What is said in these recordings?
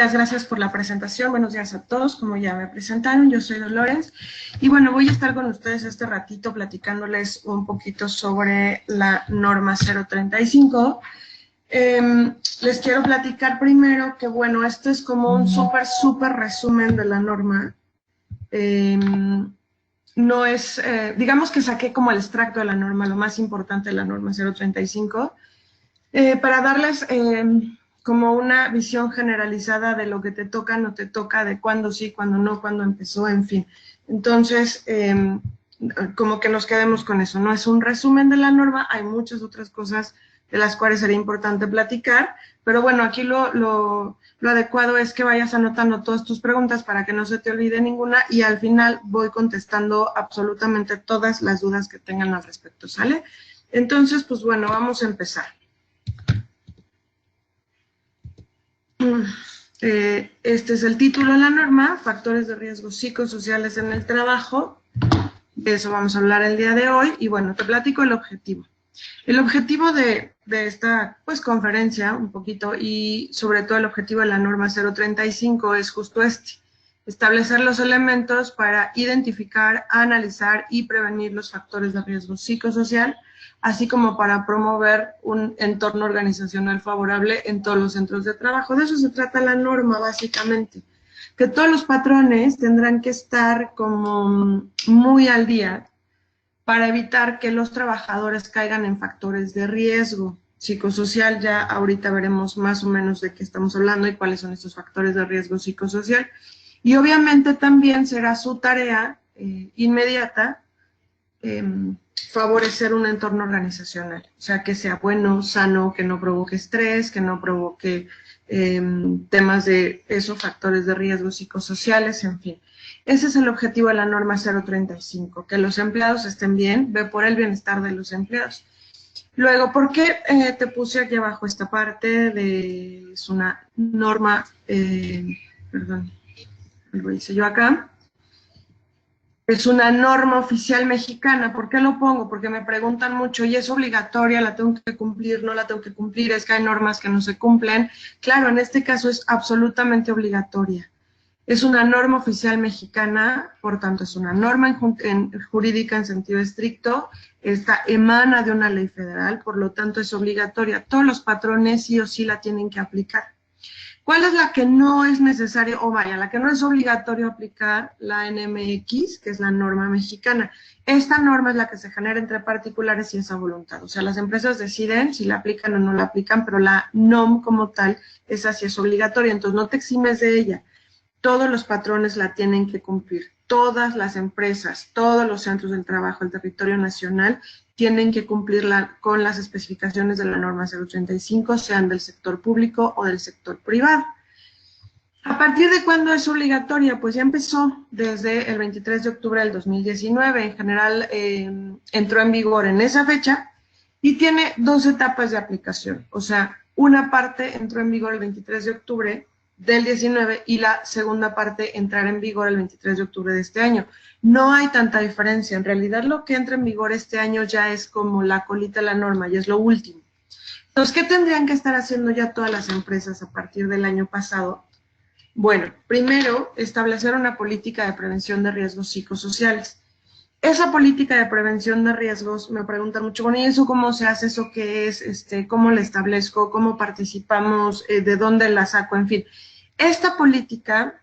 Gracias por la presentación. Buenos días a todos. Como ya me presentaron, yo soy Dolores. Y bueno, voy a estar con ustedes este ratito platicándoles un poquito sobre la norma 035. Les quiero platicar primero que, bueno, esto es como un súper resumen de la norma. No es, digamos que saqué como el extracto de la norma, lo más importante de la norma 035, para darles como una visión generalizada de lo que te toca, no te toca, de cuándo sí, cuándo no, cuándo empezó, en fin. Entonces, como que nos quedemos con eso, ¿no? Es un resumen de la norma, hay muchas otras cosas de las cuales sería importante platicar, pero bueno, aquí lo adecuado es que vayas anotando todas tus preguntas para que no se te olvide ninguna y al final voy contestando absolutamente todas las dudas que tengan al respecto, ¿sale? Entonces, pues bueno, vamos a empezar. Este es el título de la norma, factores de riesgo psicosociales en el trabajo. De eso vamos a hablar el día de hoy y bueno, te platico el objetivo. El objetivo de esta pues, conferencia un poquito y sobre todo el objetivo de la norma 035 es justo este, establecer los elementos para identificar, analizar y prevenir los factores de riesgo psicosocial, así como para promover un entorno organizacional favorable en todos los centros de trabajo. De eso se trata la norma, básicamente. Que todos los patrones tendrán que estar como muy al día para evitar que los trabajadores caigan en factores de riesgo psicosocial. Ya ahorita veremos más o menos de qué estamos hablando y cuáles son estos factores de riesgo psicosocial. Y obviamente también será su tarea inmediata favorecer un entorno organizacional, o sea, que sea bueno, sano, que no provoque estrés, que no provoque temas de esos factores de riesgo psicosociales, en fin. Ese es el objetivo de la norma 035, que los empleados estén bien, ve por el bienestar de los empleados. Luego, ¿por qué te puse aquí abajo esta parte de, es una norma, perdón, lo hice yo acá, es una norma oficial mexicana? ¿Por qué lo pongo? Porque me preguntan mucho, ¿y es obligatoria? ¿La tengo que cumplir? ¿No la tengo que cumplir? Es que hay normas que no se cumplen. Claro, en este caso es absolutamente obligatoria. Es una norma oficial mexicana, por tanto es una norma jurídica en sentido estricto, esta emana de una ley federal, por lo tanto es obligatoria. Todos los patrones sí o sí la tienen que aplicar. ¿Cuál es la que no es necesario, o vaya, la que no es obligatorio aplicar? La NMX, que es la norma mexicana. Esta norma es la que se genera entre particulares y es a voluntad. O sea, las empresas deciden si la aplican o no la aplican, pero la NOM como tal, esa sí es obligatoria, entonces no te eximes de ella. Todos los patrones la tienen que cumplir. Todas las empresas, todos los centros del trabajo, el territorio nacional, tienen que cumplirla con las especificaciones de la norma 035, sean del sector público o del sector privado. ¿A partir de cuándo es obligatoria? Pues ya empezó desde el 23 de octubre del 2019. En general entró en vigor en esa fecha y tiene dos etapas de aplicación. O sea, una parte entró en vigor el 23 de octubre del 19 y la segunda parte entrará en vigor el 23 de octubre de este año. No hay tanta diferencia. En realidad lo que entra en vigor este año ya es como la colita de la norma, ya es lo último. Entonces, ¿qué tendrían que estar haciendo ya todas las empresas a partir del año pasado? Bueno, primero, establecer una política de prevención de riesgos psicosociales. Esa política de prevención de riesgos, me preguntan mucho, bueno, ¿y eso cómo se hace? ¿Eso qué es? ¿Cómo la establezco? ¿Cómo participamos? ¿De dónde la saco? En fin, esta política,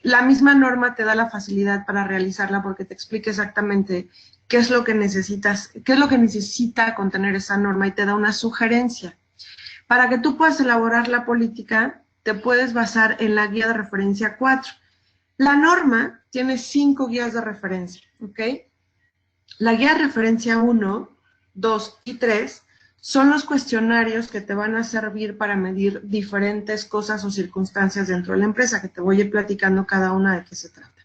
la misma norma te da la facilidad para realizarla porque te explica exactamente qué es lo que necesitas, qué es lo que necesita contener esa norma y te da una sugerencia. Para que tú puedas elaborar la política, te puedes basar en la guía de referencia 4. La norma tiene 5 guías de referencia, ¿ok? La guía de referencia 1, 2 y 3 son los cuestionarios que te van a servir para medir diferentes cosas o circunstancias dentro de la empresa, que te voy a ir platicando cada una de qué se trata.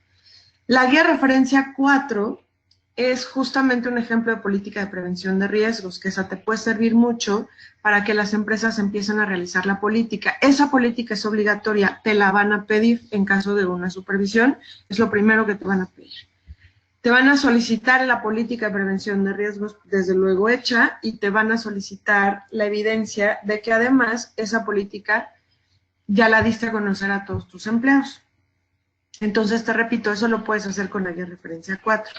La guía de referencia 4 es justamente un ejemplo de política de prevención de riesgos, que esa te puede servir mucho para que las empresas empiecen a realizar la política. Esa política es obligatoria, te la van a pedir en caso de una supervisión, es lo primero que te van a pedir. Te van a solicitar la política de prevención de riesgos, desde luego hecha, y te van a solicitar la evidencia de que además esa política ya la diste a conocer a todos tus empleados. Entonces, te repito, eso lo puedes hacer con la guía de referencia 4.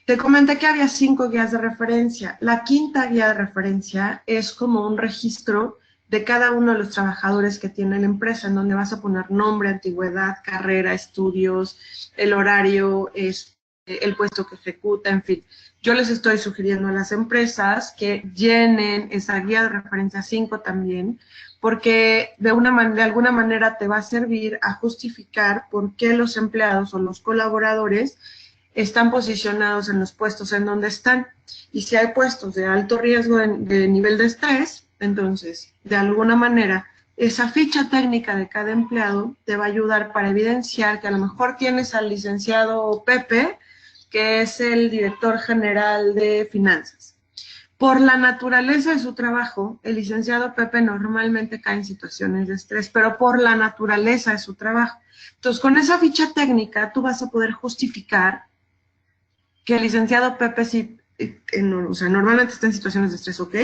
Te comenté que había 5 guías de referencia. La quinta guía de referencia es como un registro de cada uno de los trabajadores que tiene la empresa, en donde vas a poner nombre, antigüedad, carrera, estudios, el horario, el puesto que ejecuta, en fin. Yo les estoy sugiriendo a las empresas que llenen esa guía de referencia 5 también, porque de alguna manera te va a servir a justificar por qué los empleados o los colaboradores están posicionados en los puestos en donde están. Y si hay puestos de alto riesgo de nivel de estrés, entonces, de alguna manera, esa ficha técnica de cada empleado te va a ayudar para evidenciar que a lo mejor tienes al licenciado Pepe, que es el director general de finanzas. Por la naturaleza de su trabajo, el licenciado Pepe normalmente cae en situaciones de estrés, pero por la naturaleza de su trabajo. Entonces, con esa ficha técnica, tú vas a poder justificar que el licenciado Pepe sí, o sea, normalmente está en situaciones de estrés, ok,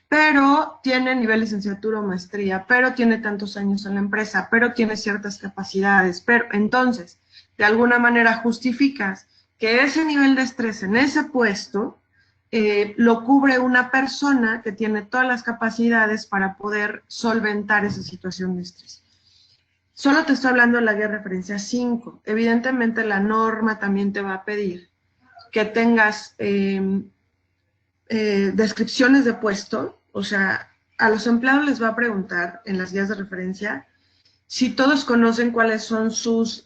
pero tiene nivel licenciatura o maestría, pero tiene tantos años en la empresa, pero tiene ciertas capacidades, pero entonces, de alguna manera justificas que ese nivel de estrés en ese puesto lo cubre una persona que tiene todas las capacidades para poder solventar esa situación de estrés. Solo te estoy hablando de la guía de referencia 5. Evidentemente la norma también te va a pedir que tengas descripciones de puesto, o sea, a los empleados les va a preguntar en las guías de referencia si todos conocen cuáles son sus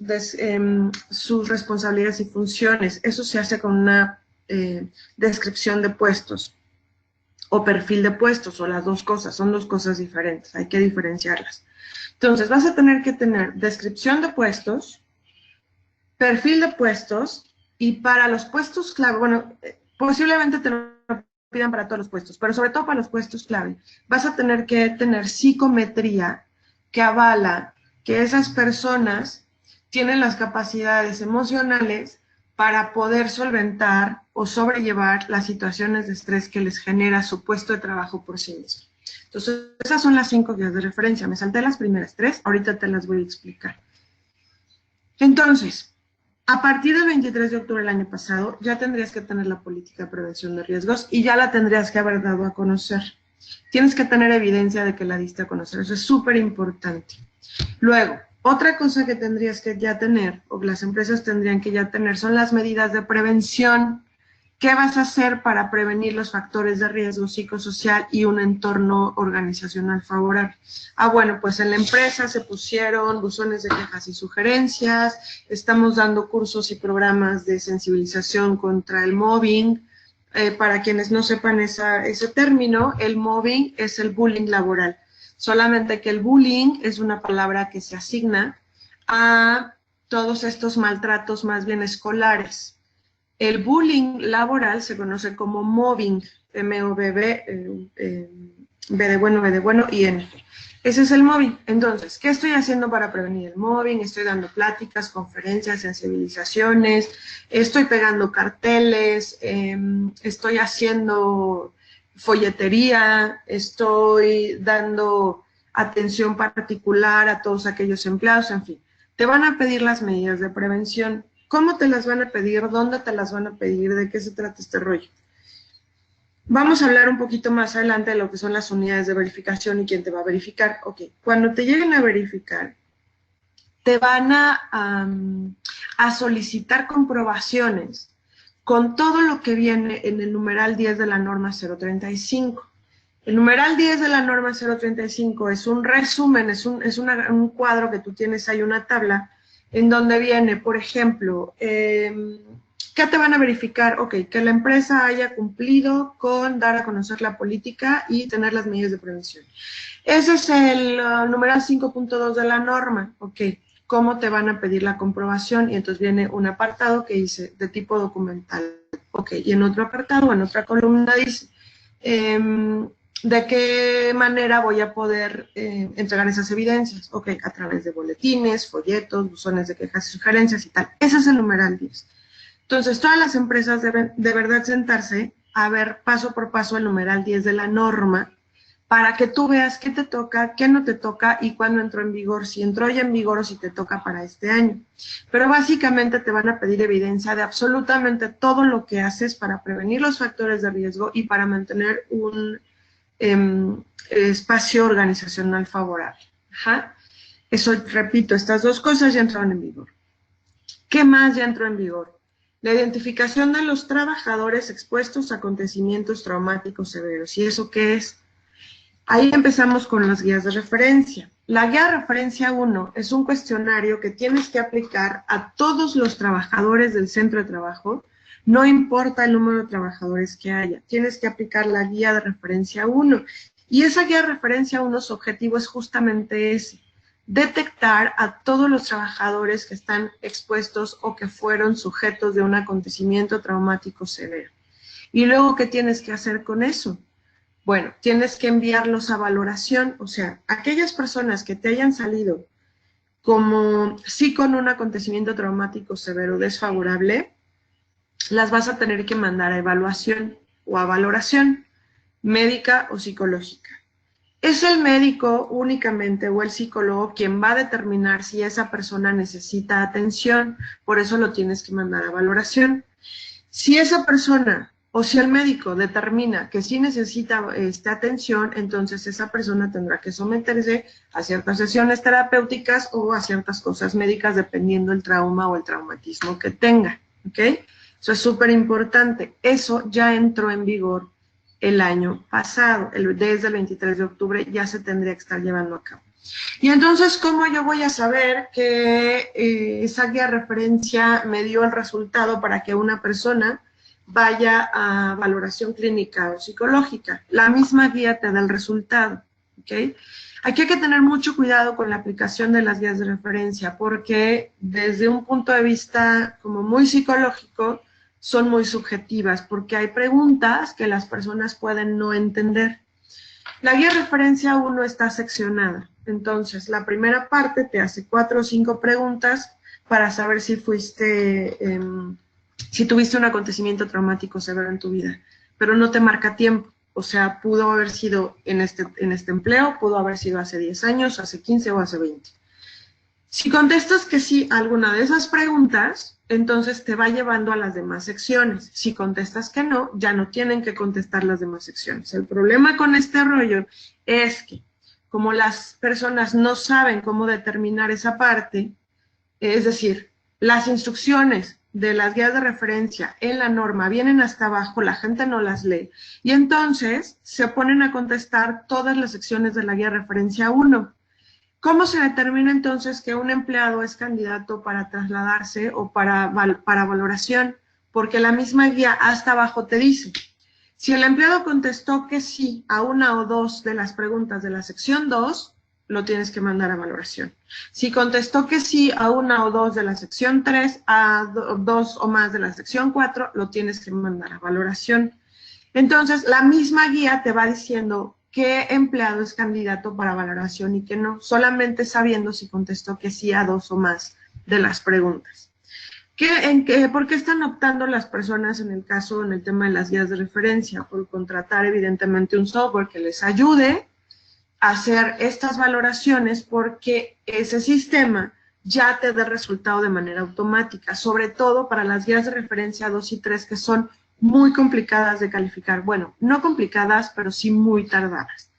responsabilidades y funciones. Eso se hace con una descripción de puestos o perfil de puestos, o las dos cosas, son dos cosas diferentes, hay que diferenciarlas. Entonces, vas a tener que tener descripción de puestos, perfil de puestos, y para los puestos clave, bueno, posiblemente te lo pidan para todos los puestos, pero sobre todo para los puestos clave, vas a tener que tener psicometría que avala que esas personas tienen las capacidades emocionales para poder solventar o sobrellevar las situaciones de estrés que les genera su puesto de trabajo por sí mismo. Entonces, esas son las 5 guías de referencia. Me salté las primeras 3, ahorita te las voy a explicar. Entonces, a partir del 23 de octubre del año pasado, ya tendrías que tener la política de prevención de riesgos y ya la tendrías que haber dado a conocer. Tienes que tener evidencia de que la diste a conocer, eso es súper importante. Luego, otra cosa que tendrías que ya tener, o que las empresas tendrían que ya tener, son las medidas de prevención. ¿Qué vas a hacer para prevenir los factores de riesgo psicosocial y un entorno organizacional favorable? Bueno, pues en la empresa se pusieron buzones de quejas y sugerencias, estamos dando cursos y programas de sensibilización contra el mobbing. Para quienes no sepan ese término, el mobbing es el bullying laboral. Solamente que el bullying es una palabra que se asigna a todos estos maltratos más bien escolares. El bullying laboral se conoce como mobbing, M-O-B-B, B de bueno, y N. Ese es el mobbing. Entonces, ¿qué estoy haciendo para prevenir el mobbing? Estoy dando pláticas, conferencias, sensibilizaciones, estoy pegando carteles, estoy haciendo folletería, estoy dando atención particular a todos aquellos empleados, en fin. Te van a pedir las medidas de prevención. ¿Cómo te las van a pedir? ¿Dónde te las van a pedir? ¿De qué se trata este rollo? Vamos a hablar un poquito más adelante de lo que son las unidades de verificación y quién te va a verificar. Ok, cuando te lleguen a verificar, te van a solicitar comprobaciones con todo lo que viene en el numeral 10 de la norma 035. El numeral 10 de la norma 035 es un resumen, es un cuadro que tú tienes ahí, una tabla, en donde viene, por ejemplo, ¿qué te van a verificar? Ok, que la empresa haya cumplido con dar a conocer la política y tener las medidas de prevención. Ese es el numeral 5.2 de la norma. Ok, ¿cómo te van a pedir la comprobación? Y entonces viene un apartado que dice de tipo documental. Ok, y en otro apartado, en otra columna dice, ¿de qué manera voy a poder entregar esas evidencias? Ok, a través de boletines, folletos, buzones de quejas y sugerencias y tal. Ese es el numeral 10. Entonces, todas las empresas deben de verdad sentarse a ver paso por paso el numeral 10 de la norma para que tú veas qué te toca, qué no te toca y cuándo entró en vigor, si entró ya en vigor o si te toca para este año. Pero básicamente te van a pedir evidencia de absolutamente todo lo que haces para prevenir los factores de riesgo y para mantener un espacio organizacional favorable. Ajá. Eso, repito, estas dos cosas ya entraron en vigor. ¿Qué más ya entró en vigor? La identificación de los trabajadores expuestos a acontecimientos traumáticos severos. ¿Y eso qué es? Ahí empezamos con las guías de referencia. La guía de referencia 1 es un cuestionario que tienes que aplicar a todos los trabajadores del centro de trabajo, no importa el número de trabajadores que haya, tienes que aplicar la guía de referencia 1. Y esa guía de referencia 1, su objetivo es justamente ese, detectar a todos los trabajadores que están expuestos o que fueron sujetos de un acontecimiento traumático severo. ¿Y luego qué tienes que hacer con eso? Bueno, tienes que enviarlos a valoración, o sea, aquellas personas que te hayan salido como sí con un acontecimiento traumático severo desfavorable, las vas a tener que mandar a evaluación o a valoración médica o psicológica. Es el médico únicamente o el psicólogo quien va a determinar si esa persona necesita atención, por eso lo tienes que mandar a valoración. Si esa persona o si el médico determina que sí necesita atención, entonces esa persona tendrá que someterse a ciertas sesiones terapéuticas o a ciertas cosas médicas dependiendo del trauma o el traumatismo que tenga, ¿ok? Eso es súper importante. Eso ya entró en vigor el año pasado, desde el 23 de octubre ya se tendría que estar llevando a cabo. Y entonces, ¿cómo yo voy a saber que esa guía de referencia me dio el resultado para que una persona vaya a valoración clínica o psicológica? La misma guía te da el resultado, ¿ok? Aquí hay que tener mucho cuidado con la aplicación de las guías de referencia porque desde un punto de vista como muy psicológico son muy subjetivas porque hay preguntas que las personas pueden no entender. La guía de referencia 1 está seccionada. Entonces, la primera parte te hace 4 o 5 preguntas para saber si si tuviste un acontecimiento traumático severo en tu vida, pero no te marca tiempo. O sea, pudo haber sido en este empleo, pudo haber sido hace 10 años, hace 15 o hace 20. Si contestas que sí a alguna de esas preguntas, entonces te va llevando a las demás secciones. Si contestas que no, ya no tienen que contestar las demás secciones. El problema con este rollo es que como las personas no saben cómo determinar esa parte, es decir, las instrucciones de las guías de referencia en la norma vienen hasta abajo, la gente no las lee, y entonces se ponen a contestar todas las secciones de la guía de referencia 1. ¿Cómo se determina entonces que un empleado es candidato para trasladarse o para valoración? Porque la misma guía hasta abajo te dice, si el empleado contestó que sí a una o dos de las preguntas de la sección 2, lo tienes que mandar a valoración. Si contestó que sí a una o dos de la sección 3, a dos o más de la sección 4, lo tienes que mandar a valoración. Entonces, la misma guía te va diciendo qué empleado es candidato para valoración y qué no, solamente sabiendo si contestó que sí a dos o más de las preguntas. ¿Por qué están optando las personas en el tema de las guías de referencia? Por contratar evidentemente un software que les ayude a hacer estas valoraciones porque ese sistema ya te da resultado de manera automática, sobre todo para las guías de referencia 2 y 3 que son muy complicadas de calificar. Bueno, no complicadas, pero sí muy tardadas.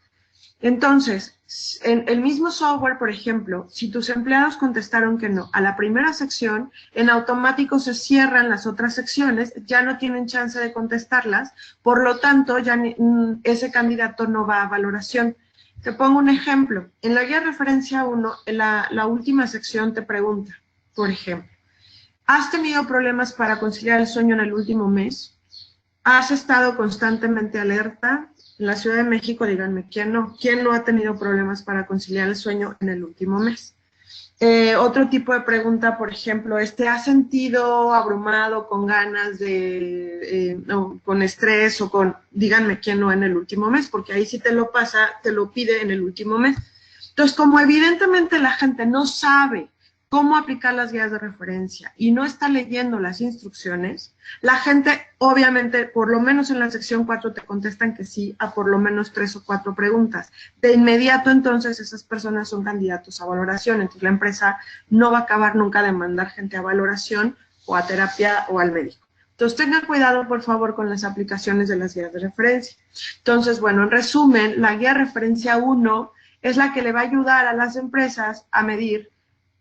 Entonces, en el mismo software, por ejemplo, si tus empleados contestaron que no a la primera sección, en automático se cierran las otras secciones, ya no tienen chance de contestarlas, por lo tanto, ya ese candidato no va a valoración. Te pongo un ejemplo. En la guía de referencia 1, la última sección te pregunta, por ejemplo, ¿has tenido problemas para conciliar el sueño en el último mes? ¿Has estado constantemente alerta? En la Ciudad de México, díganme, ¿quién no? ¿Quién no ha tenido problemas para conciliar el sueño en el último mes? Otro tipo de pregunta, por ejemplo, ¿has sentido abrumado, con ganas o con estrés o díganme quién no en el último mes? Porque ahí sí te lo pide en el último mes. Entonces, como evidentemente la gente no sabe cómo aplicar las guías de referencia y no está leyendo las instrucciones, la gente, obviamente, por lo menos en la sección 4 te contestan que sí a por lo menos 3 o 4 preguntas. De inmediato, entonces, esas personas son candidatos a valoración. Entonces, la empresa no va a acabar nunca de mandar gente a valoración o a terapia o al médico. Entonces, tengan cuidado, por favor, con las aplicaciones de las guías de referencia. Entonces, bueno, en resumen, la guía de referencia 1 es la que le va a ayudar a las empresas a medir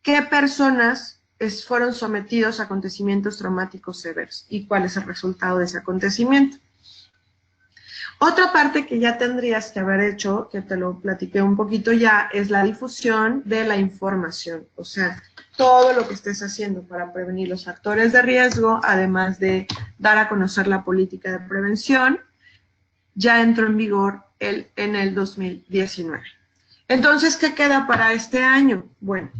qué personas fueron sometidos a acontecimientos traumáticos severos y cuál es el resultado de ese acontecimiento. Otra parte que ya tendrías que haber hecho, que te lo platiqué un poquito ya, es la difusión de la información. O sea, todo lo que estés haciendo para prevenir los factores de riesgo, además de dar a conocer la política de prevención, ya entró en vigor en el 2019. Entonces, ¿qué queda para este año? Bueno,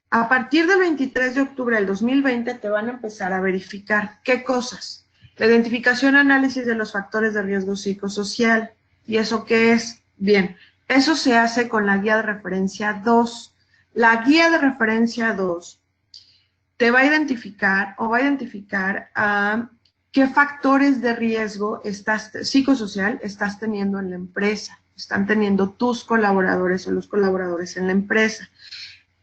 a partir del 23 de octubre del 2020 te van a empezar a verificar qué cosas. La identificación y análisis de los factores de riesgo psicosocial. ¿Y eso qué es? Bien, eso se hace con la guía de referencia 2. La guía de referencia 2 te va a identificar o va a identificar qué factores de riesgo psicosocial estás teniendo en la empresa. Están teniendo tus colaboradores o los colaboradores en la empresa.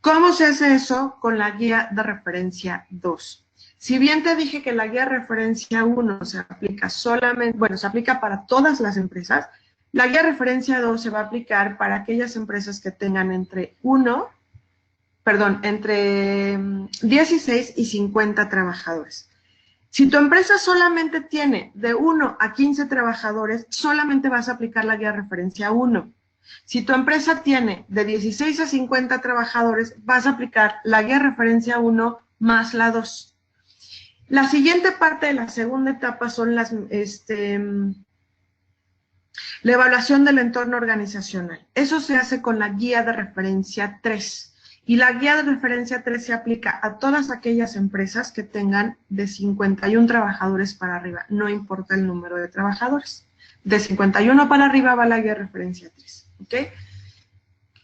¿Cómo se hace eso? Con la guía de referencia 2. Si bien te dije que la guía de referencia 1 se aplica solamente, bueno, se aplica para todas las empresas, la guía de referencia 2 se va a aplicar para aquellas empresas que tengan entre 16 y 50 trabajadores. Si tu empresa solamente tiene de 1 a 15 trabajadores, solamente vas a aplicar la guía de referencia 1. Si tu empresa tiene de 16 a 50 trabajadores, vas a aplicar la guía de referencia 1 más la 2. La siguiente parte de la segunda etapa son la evaluación del entorno organizacional. Eso se hace con la guía de referencia 3. Y la guía de referencia 3 se aplica a todas aquellas empresas que tengan de 51 trabajadores para arriba, no importa el número de trabajadores. De 51 para arriba va la guía de referencia 3. ¿Ok?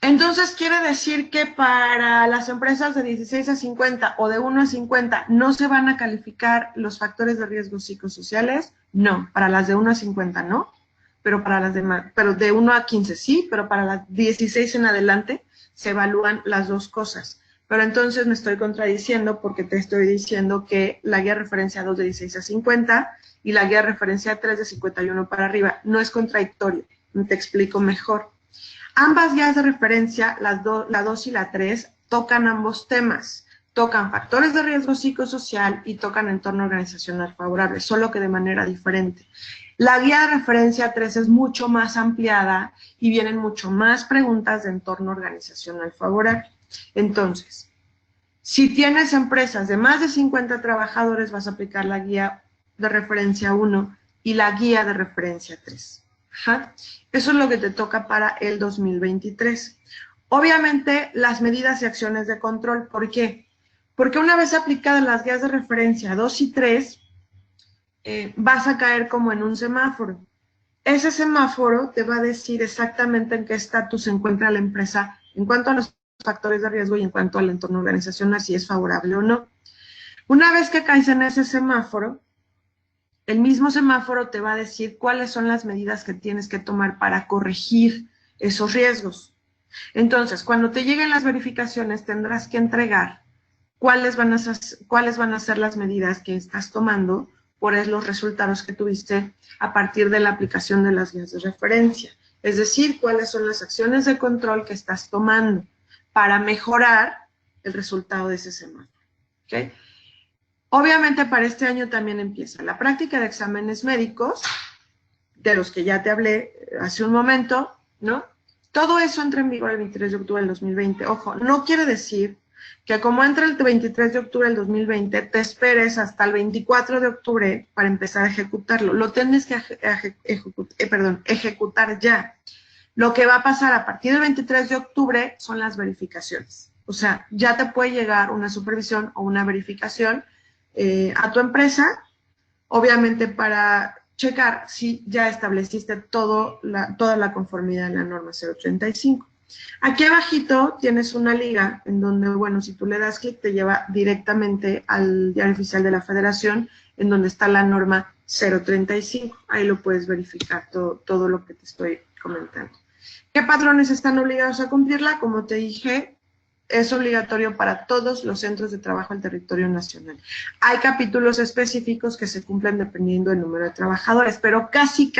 Entonces, quiere decir que para las empresas de 16 a 50 o de 1 a 50 no se van a calificar los factores de riesgo psicosociales. No, para las de 1 a 50 no, pero para las demás, pero de 1 a 15 sí, pero para las 16 en adelante se evalúan las dos cosas. Pero entonces me estoy contradiciendo porque te estoy diciendo que la guía de referencia 2 de 16 a 50 y la guía de referencia 3 de 51 para arriba no es contradictorio. Te explico mejor. Ambas guías de referencia, la 2 y la 3, tocan ambos temas. Tocan factores de riesgo psicosocial y tocan entorno organizacional favorable, solo que de manera diferente. La guía de referencia 3 es mucho más ampliada y vienen mucho más preguntas de entorno organizacional favorable. Entonces, si tienes empresas de más de 50 trabajadores, vas a aplicar la guía de referencia 1 y la guía de referencia 3. Ajá. Eso es lo que te toca para el 2023. Obviamente, las medidas y acciones de control. ¿Por qué? Porque una vez aplicadas las guías de referencia 2 y 3, vas a caer como en un semáforo. Ese semáforo te va a decir exactamente en qué estatus se encuentra la empresa en cuanto a los factores de riesgo y en cuanto al entorno organizacional, si es favorable o no. Una vez que caes en ese semáforo, el mismo semáforo te va a decir cuáles son las medidas que tienes que tomar para corregir esos riesgos. Entonces, cuando te lleguen las verificaciones, tendrás que entregar cuáles van a ser las medidas que estás tomando por los resultados que tuviste a partir de la aplicación de las guías de referencia. Es decir, cuáles son las acciones de control que estás tomando para mejorar el resultado de ese semáforo. ¿Okay? Obviamente para este año también empieza la práctica de exámenes médicos, de los que ya te hablé hace un momento, ¿no? Todo eso entra en vigor el 23 de octubre del 2020. Ojo, no quiere decir que como entra el 23 de octubre del 2020, te esperes hasta el 24 de octubre para empezar a ejecutarlo. Lo tienes que ejecutar ya. Lo que va a pasar a partir del 23 de octubre son las verificaciones. O sea, ya te puede llegar una supervisión o una verificación a tu empresa, obviamente para checar si ya estableciste toda la conformidad en la norma 035. Aquí abajito tienes una liga en donde, bueno, si tú le das clic te lleva directamente al Diario Oficial de la Federación, en donde está la norma 035. Ahí lo puedes verificar todo lo que te estoy comentando. ¿Qué patrones están obligados a cumplirla? Como te dije, es obligatorio para todos los centros de trabajo del territorio nacional. Hay capítulos específicos que se cumplen dependiendo del número de trabajadores, pero casi,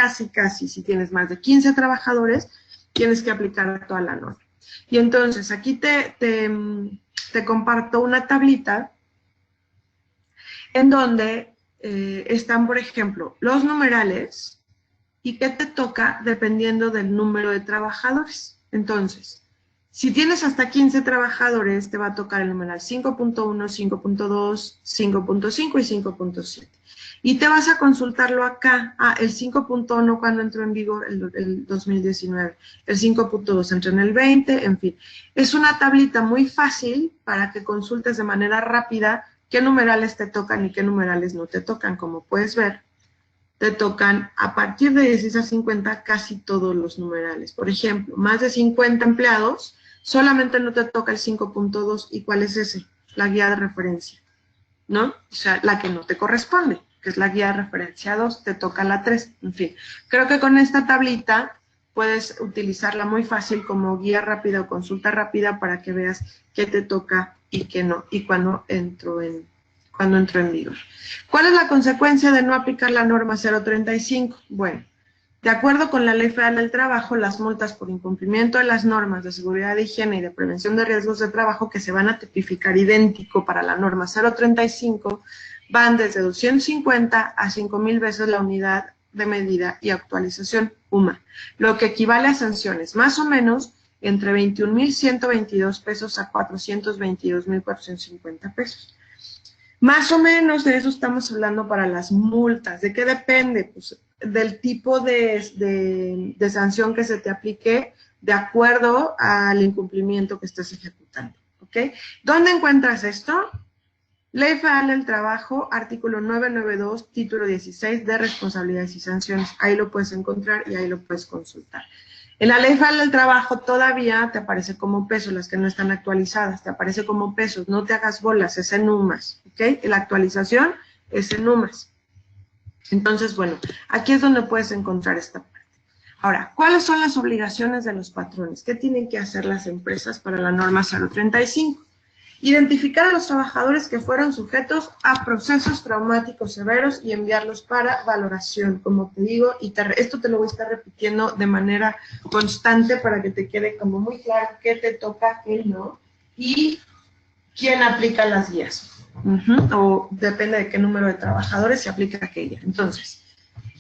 si tienes más de 15 trabajadores, tienes que aplicar toda la norma. Y entonces, aquí te comparto una tablita en donde están, por ejemplo, los numerales y qué te toca dependiendo del número de trabajadores. Entonces, si tienes hasta 15 trabajadores, te va a tocar el numeral 5.1, 5.2, 5.5 y 5.7. Y te vas a consultarlo acá. El 5.1 cuando entró en vigor el 2019. El 5.2 entró en el 20, en fin. Es una tablita muy fácil para que consultes de manera rápida qué numerales te tocan y qué numerales no te tocan. Como puedes ver, te tocan a partir de 16 a 50 casi todos los numerales. Por ejemplo, más de 50 empleados, solamente no te toca el 5.2. ¿Y cuál es ese? La guía de referencia, ¿no? O sea, la que no te corresponde, que es la guía de referencia 2, te toca la 3. En fin, creo que con esta tablita puedes utilizarla muy fácil como guía rápida o consulta rápida para que veas qué te toca y qué no, y cuándo entró en vigor. ¿Cuál es la consecuencia de no aplicar la norma 035? Bueno, de acuerdo con la Ley Federal del Trabajo, las multas por incumplimiento de las normas de seguridad, de higiene y de prevención de riesgos de trabajo que se van a tipificar idéntico para la norma 035 van desde 250 a 5,000 veces la unidad de medida y actualización UMA, lo que equivale a sanciones más o menos entre 21,122 pesos a 422,450 pesos. Más o menos de eso estamos hablando para las multas. ¿De qué depende? Pues del tipo de sanción que se te aplique de acuerdo al incumplimiento que estés ejecutando. ¿Ok? ¿Dónde encuentras esto? Ley Federal del Trabajo, artículo 992, título 16 de responsabilidades y sanciones. Ahí lo puedes encontrar y ahí lo puedes consultar. En la Ley Federal del Trabajo todavía te aparece como pesos, las que no están actualizadas, te aparece como pesos, no te hagas bolas, es en UMAS, ¿ok? La actualización es en UMAS. Entonces, bueno, aquí es donde puedes encontrar esta parte. Ahora, ¿cuáles son las obligaciones de los patrones? ¿Qué tienen que hacer las empresas para la norma 035? Identificar a los trabajadores que fueron sujetos a procesos traumáticos severos y enviarlos para valoración, como te digo, y esto te lo voy a estar repitiendo de manera constante para que te quede como muy claro qué te toca, qué no, y quién aplica las guías. O depende de qué número de trabajadores se aplica aquella. Entonces,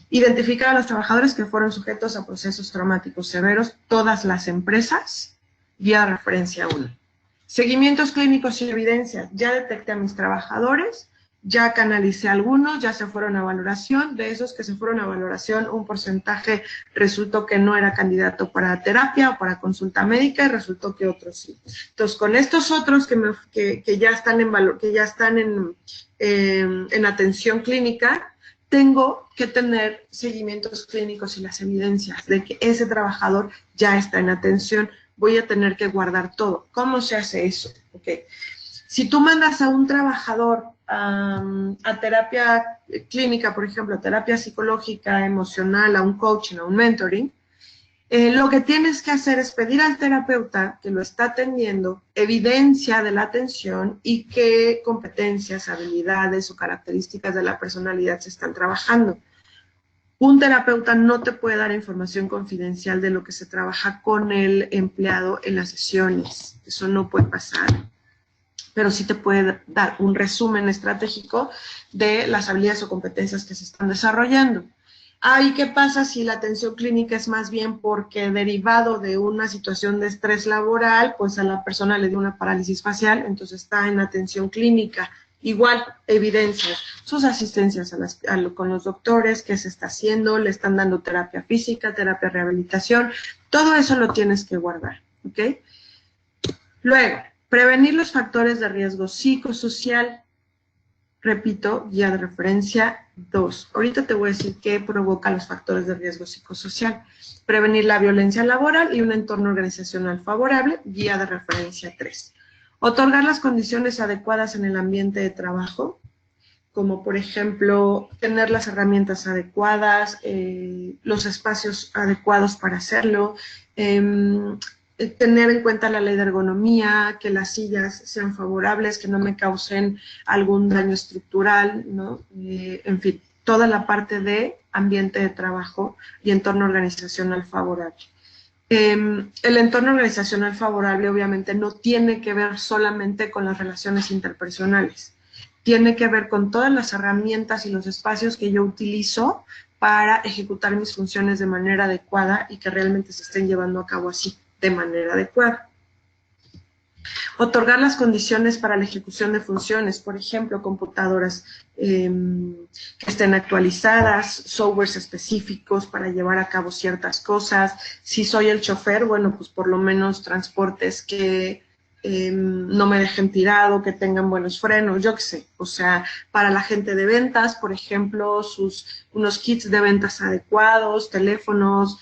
identificar a los trabajadores que fueron sujetos a procesos traumáticos severos, todas las empresas, guía de referencia 1. Seguimientos clínicos y evidencias. Ya detecté a mis trabajadores, ya canalicé algunos, ya se fueron a valoración. De esos que se fueron a valoración, un porcentaje resultó que no era candidato para terapia o para consulta médica y resultó que otros sí. Entonces, con estos otros que ya están en atención clínica, tengo que tener seguimientos clínicos y las evidencias de que ese trabajador ya está en atención. Voy a tener que guardar todo. ¿Cómo se hace eso? Okay. Si tú mandas a un trabajador a terapia clínica, por ejemplo, a terapia psicológica, emocional, a un coaching, a un mentoring, lo que tienes que hacer es pedir al terapeuta que lo está atendiendo evidencia de la atención y qué competencias, habilidades o características de la personalidad se están trabajando. Un terapeuta no te puede dar información confidencial de lo que se trabaja con el empleado en las sesiones. Eso no puede pasar. Pero sí te puede dar un resumen estratégico de las habilidades o competencias que se están desarrollando. ¿Y qué pasa si la atención clínica es más bien porque derivado de una situación de estrés laboral, pues a la persona le dio una parálisis facial, entonces está en atención clínica? Igual, evidencias, sus asistencias con los doctores, qué se está haciendo, le están dando terapia física, terapia de rehabilitación, todo eso lo tienes que guardar, ¿ok? Luego, prevenir los factores de riesgo psicosocial. repito, guía de referencia 2. Ahorita te voy a decir qué provoca los factores de riesgo psicosocial. Prevenir la violencia laboral y un entorno organizacional favorable, guía de referencia 3. Otorgar las condiciones adecuadas en el ambiente de trabajo, como por ejemplo tener las herramientas adecuadas, los espacios adecuados para hacerlo, tener en cuenta la ley de ergonomía, que las sillas sean favorables, que no me causen algún daño estructural, ¿no? En fin, toda la parte de ambiente de trabajo y entorno organizacional favorable. El entorno organizacional favorable obviamente no tiene que ver solamente con las relaciones interpersonales, tiene que ver con todas las herramientas y los espacios que yo utilizo para ejecutar mis funciones de manera adecuada y que realmente se estén llevando a cabo así, de manera adecuada. Otorgar las condiciones para la ejecución de funciones, por ejemplo, computadoras que estén actualizadas, softwares específicos para llevar a cabo ciertas cosas. Si soy el chofer, bueno, pues por lo menos transportes que no me dejen tirado, que tengan buenos frenos, yo qué sé. O sea, para la gente de ventas, por ejemplo, unos kits de ventas adecuados, teléfonos,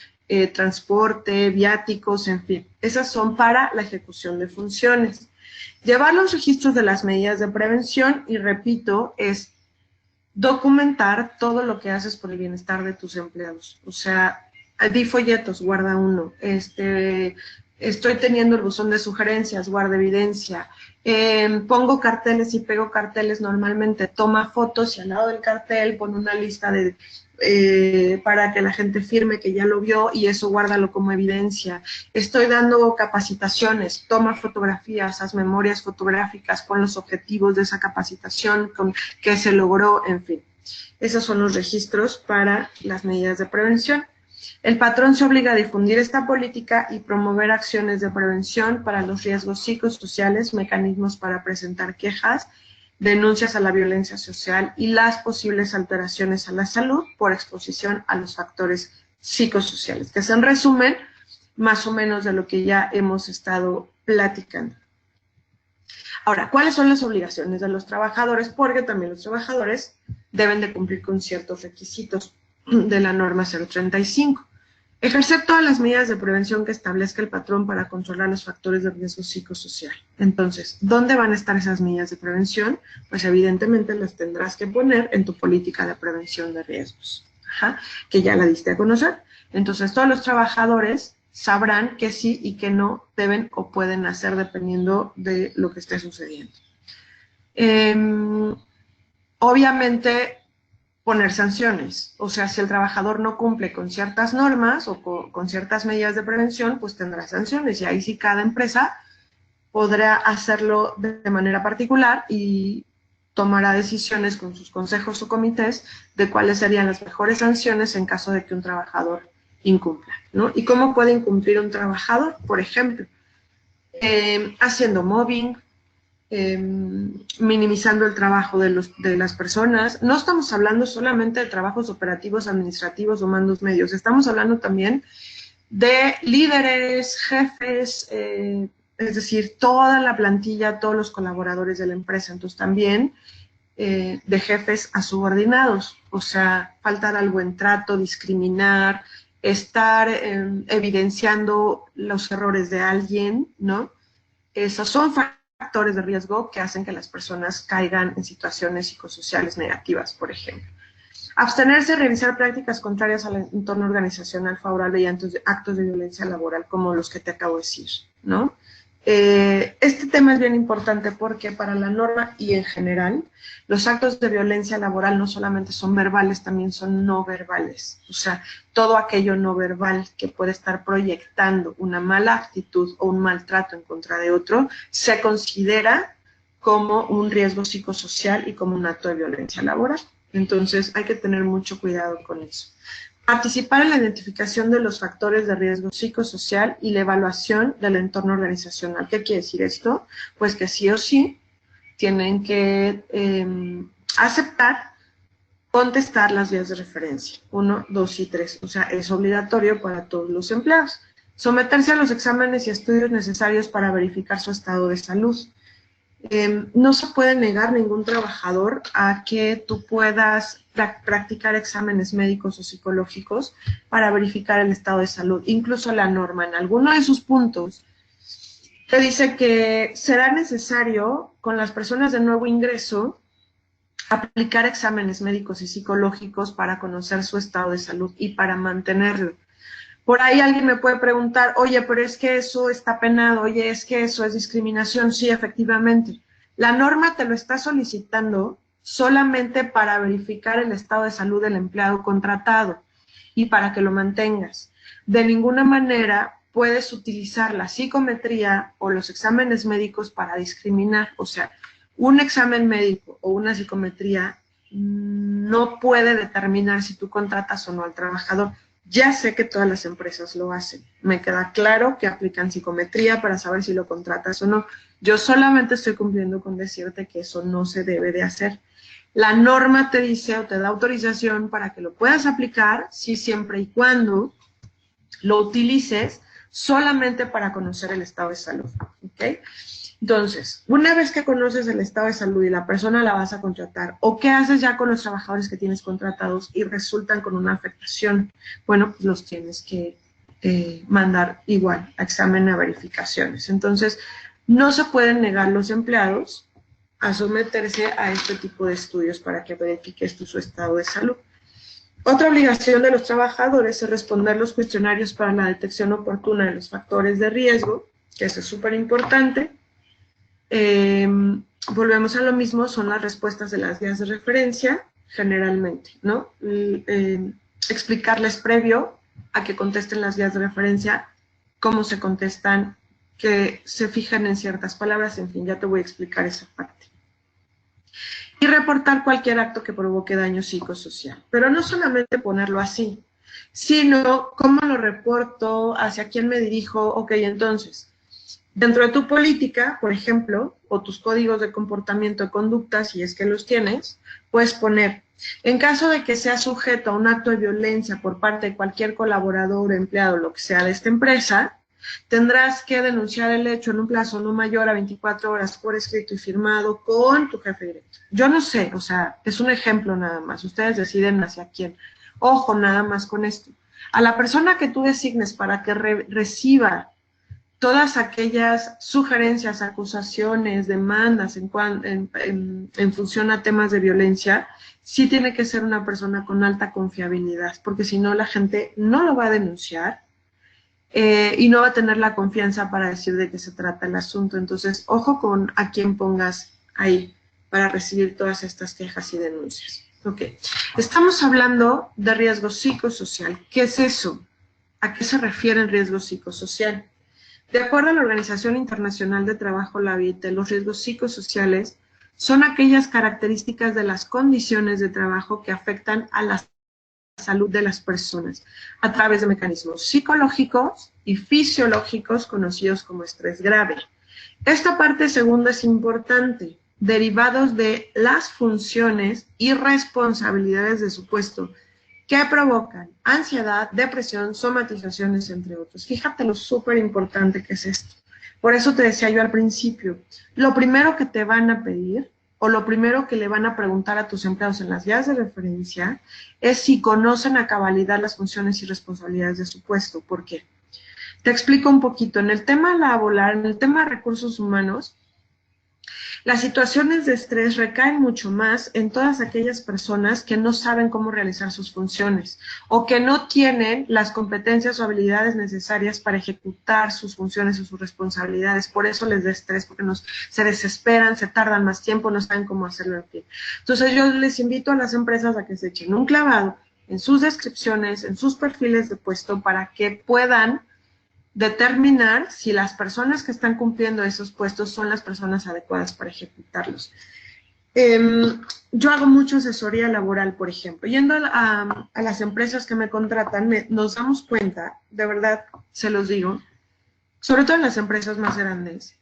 transporte, viáticos, en fin. Esas son para la ejecución de funciones. Llevar los registros de las medidas de prevención, y repito, es documentar todo lo que haces por el bienestar de tus empleados. O sea, di folletos, guarda uno. Estoy teniendo el buzón de sugerencias, guarda evidencia. Pongo carteles y pego carteles normalmente, toma fotos y al lado del cartel pon una lista de para que la gente firme que ya lo vio y eso guárdalo como evidencia. Estoy dando capacitaciones, toma fotografías, haz memorias fotográficas, pon los objetivos de esa capacitación, con qué se logró, en fin. Esos son los registros para las medidas de prevención. El patrón se obliga a difundir esta política y promover acciones de prevención para los riesgos psicosociales, mecanismos para presentar quejas, denuncias a la violencia social y las posibles alteraciones a la salud por exposición a los factores psicosociales, que es en resumen más o menos de lo que ya hemos estado platicando. Ahora, ¿cuáles son las obligaciones de los trabajadores? Porque también los trabajadores deben de cumplir con ciertos requisitos de la norma 035. Ejercer todas las medidas de prevención que establezca el patrón para controlar los factores de riesgo psicosocial. Entonces, ¿dónde van a estar esas medidas de prevención? Pues evidentemente las tendrás que poner en tu política de prevención de riesgos, que ya la diste a conocer. Entonces, todos los trabajadores sabrán qué sí y qué no deben o pueden hacer dependiendo de lo que esté sucediendo. Obviamente, poner sanciones. O sea, si el trabajador no cumple con ciertas normas o con ciertas medidas de prevención, pues tendrá sanciones. Y ahí sí cada empresa podrá hacerlo de manera particular y tomará decisiones con sus consejos o comités de cuáles serían las mejores sanciones en caso de que un trabajador incumpla, ¿no? ¿Y cómo puede incumplir un trabajador? Por ejemplo, haciendo mobbing, minimizando el trabajo de las personas. No estamos hablando solamente de trabajos operativos, administrativos o mandos medios, estamos hablando también de líderes, jefes, es decir, toda la plantilla, todos los colaboradores de la empresa. Entonces también de jefes a subordinados, o sea, faltar al buen trato, discriminar, estar evidenciando los errores de alguien, ¿no? Esos son factores de riesgo que hacen que las personas caigan en situaciones psicosociales negativas, por ejemplo. Abstenerse de realizar prácticas contrarias al entorno organizacional favorable y actos de violencia laboral como los que te acabo de decir, ¿no? Este tema es bien importante porque para la norma y en general, los actos de violencia laboral no solamente son verbales, también son no verbales. O sea, todo aquello no verbal que puede estar proyectando una mala actitud o un maltrato en contra de otro, se considera como un riesgo psicosocial y como un acto de violencia laboral. Entonces hay que tener mucho cuidado con eso. Participar en la identificación de los factores de riesgo psicosocial y la evaluación del entorno organizacional. ¿Qué quiere decir esto? Pues que sí o sí tienen que aceptar, contestar las vías de referencia, 1, 2 y 3. O sea, es obligatorio para todos los empleados. Someterse a los exámenes y estudios necesarios para verificar su estado de salud. No se puede negar ningún trabajador a que tú puedas practicar exámenes médicos o psicológicos para verificar el estado de salud. Incluso la norma en alguno de sus puntos te dice que será necesario con las personas de nuevo ingreso aplicar exámenes médicos y psicológicos para conocer su estado de salud y para mantenerlo. Por ahí alguien me puede preguntar, oye, pero es que eso está penado, oye, es que eso es discriminación. Sí, efectivamente. La norma te lo está solicitando solamente para verificar el estado de salud del empleado contratado y para que lo mantengas. De ninguna manera puedes utilizar la psicometría o los exámenes médicos para discriminar. O sea, un examen médico o una psicometría no puede determinar si tú contratas o no al trabajador. Ya sé que todas las empresas lo hacen. Me queda claro que aplican psicometría para saber si lo contratas o no. Yo solamente estoy cumpliendo con decirte que eso no se debe de hacer. La norma te dice o te da autorización para que lo puedas aplicar, sí, siempre y cuando lo utilices solamente para conocer el estado de salud. ¿Ok? Entonces, una vez que conoces el estado de salud y la persona la vas a contratar, ¿o qué haces ya con los trabajadores que tienes contratados y resultan con una afectación? Bueno, pues los tienes que mandar igual a examen, a verificaciones. Entonces, no se pueden negar los empleados a someterse a este tipo de estudios para que verifiques su estado de salud. Otra obligación de los trabajadores es responder los cuestionarios para la detección oportuna de los factores de riesgo, que eso es súper importante. Volvemos a lo mismo, son las respuestas de las guías de referencia, generalmente, ¿no? Explicarles previo a que contesten las guías de referencia, cómo se contestan, que se fijan en ciertas palabras, en fin, ya te voy a explicar esa parte. Y reportar cualquier acto que provoque daño psicosocial. Pero no solamente ponerlo así, sino cómo lo reporto, hacia quién me dirijo. Ok, entonces, dentro de tu política, por ejemplo, o tus códigos de comportamiento de conducta, si es que los tienes, puedes poner, en caso de que sea sujeto a un acto de violencia por parte de cualquier colaborador, empleado, lo que sea de esta empresa, tendrás que denunciar el hecho en un plazo no mayor a 24 horas por escrito y firmado con tu jefe directo. Yo no sé, o sea, es un ejemplo nada más. Ustedes deciden hacia quién. Ojo, nada más con esto. A la persona que tú designes para que reciba todas aquellas sugerencias, acusaciones, demandas en función a temas de violencia, sí tiene que ser una persona con alta confiabilidad, porque si no la gente no lo va a denunciar. Y no va a tener la confianza para decir de qué se trata el asunto. Entonces, ojo con a quién pongas ahí para recibir todas estas quejas y denuncias. Ok, estamos hablando de riesgo psicosocial. ¿Qué es eso? ¿A qué se refiere el riesgo psicosocial? De acuerdo a la Organización Internacional de Trabajo, la OIT, los riesgos psicosociales son aquellas características de las condiciones de trabajo que afectan a la salud de las personas a través de mecanismos psicológicos y fisiológicos conocidos como estrés grave. Esta parte segunda es importante, derivados de las funciones y responsabilidades de su puesto que provocan ansiedad, depresión, somatizaciones, entre otros. Fíjate lo súper importante que es esto. Por eso te decía yo al principio, lo primero que te van a pedir o lo primero que le van a preguntar a tus empleados en las guías de referencia es si conocen a cabalidad las funciones y responsabilidades de su puesto. ¿Por qué? Te explico un poquito. En el tema laboral, en el tema de recursos humanos, las situaciones de estrés recaen mucho más en todas aquellas personas que no saben cómo realizar sus funciones o que no tienen las competencias o habilidades necesarias para ejecutar sus funciones o sus responsabilidades. Por eso les da estrés, porque se desesperan, se tardan más tiempo, no saben cómo hacerlo. Entonces yo les invito a las empresas a que se echen un clavado en sus descripciones, en sus perfiles de puesto para que puedan determinar si las personas que están cumpliendo esos puestos son las personas adecuadas para ejecutarlos. Yo hago mucha asesoría laboral, por ejemplo. Yendo a las empresas que me contratan, nos damos cuenta, de verdad, se los digo, sobre todo en las empresas más grandes,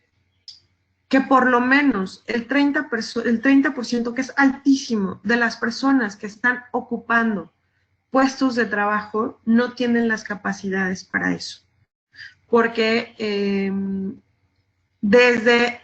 que por lo menos el 30%, que es altísimo, de las personas que están ocupando puestos de trabajo no tienen las capacidades para eso. Porque desde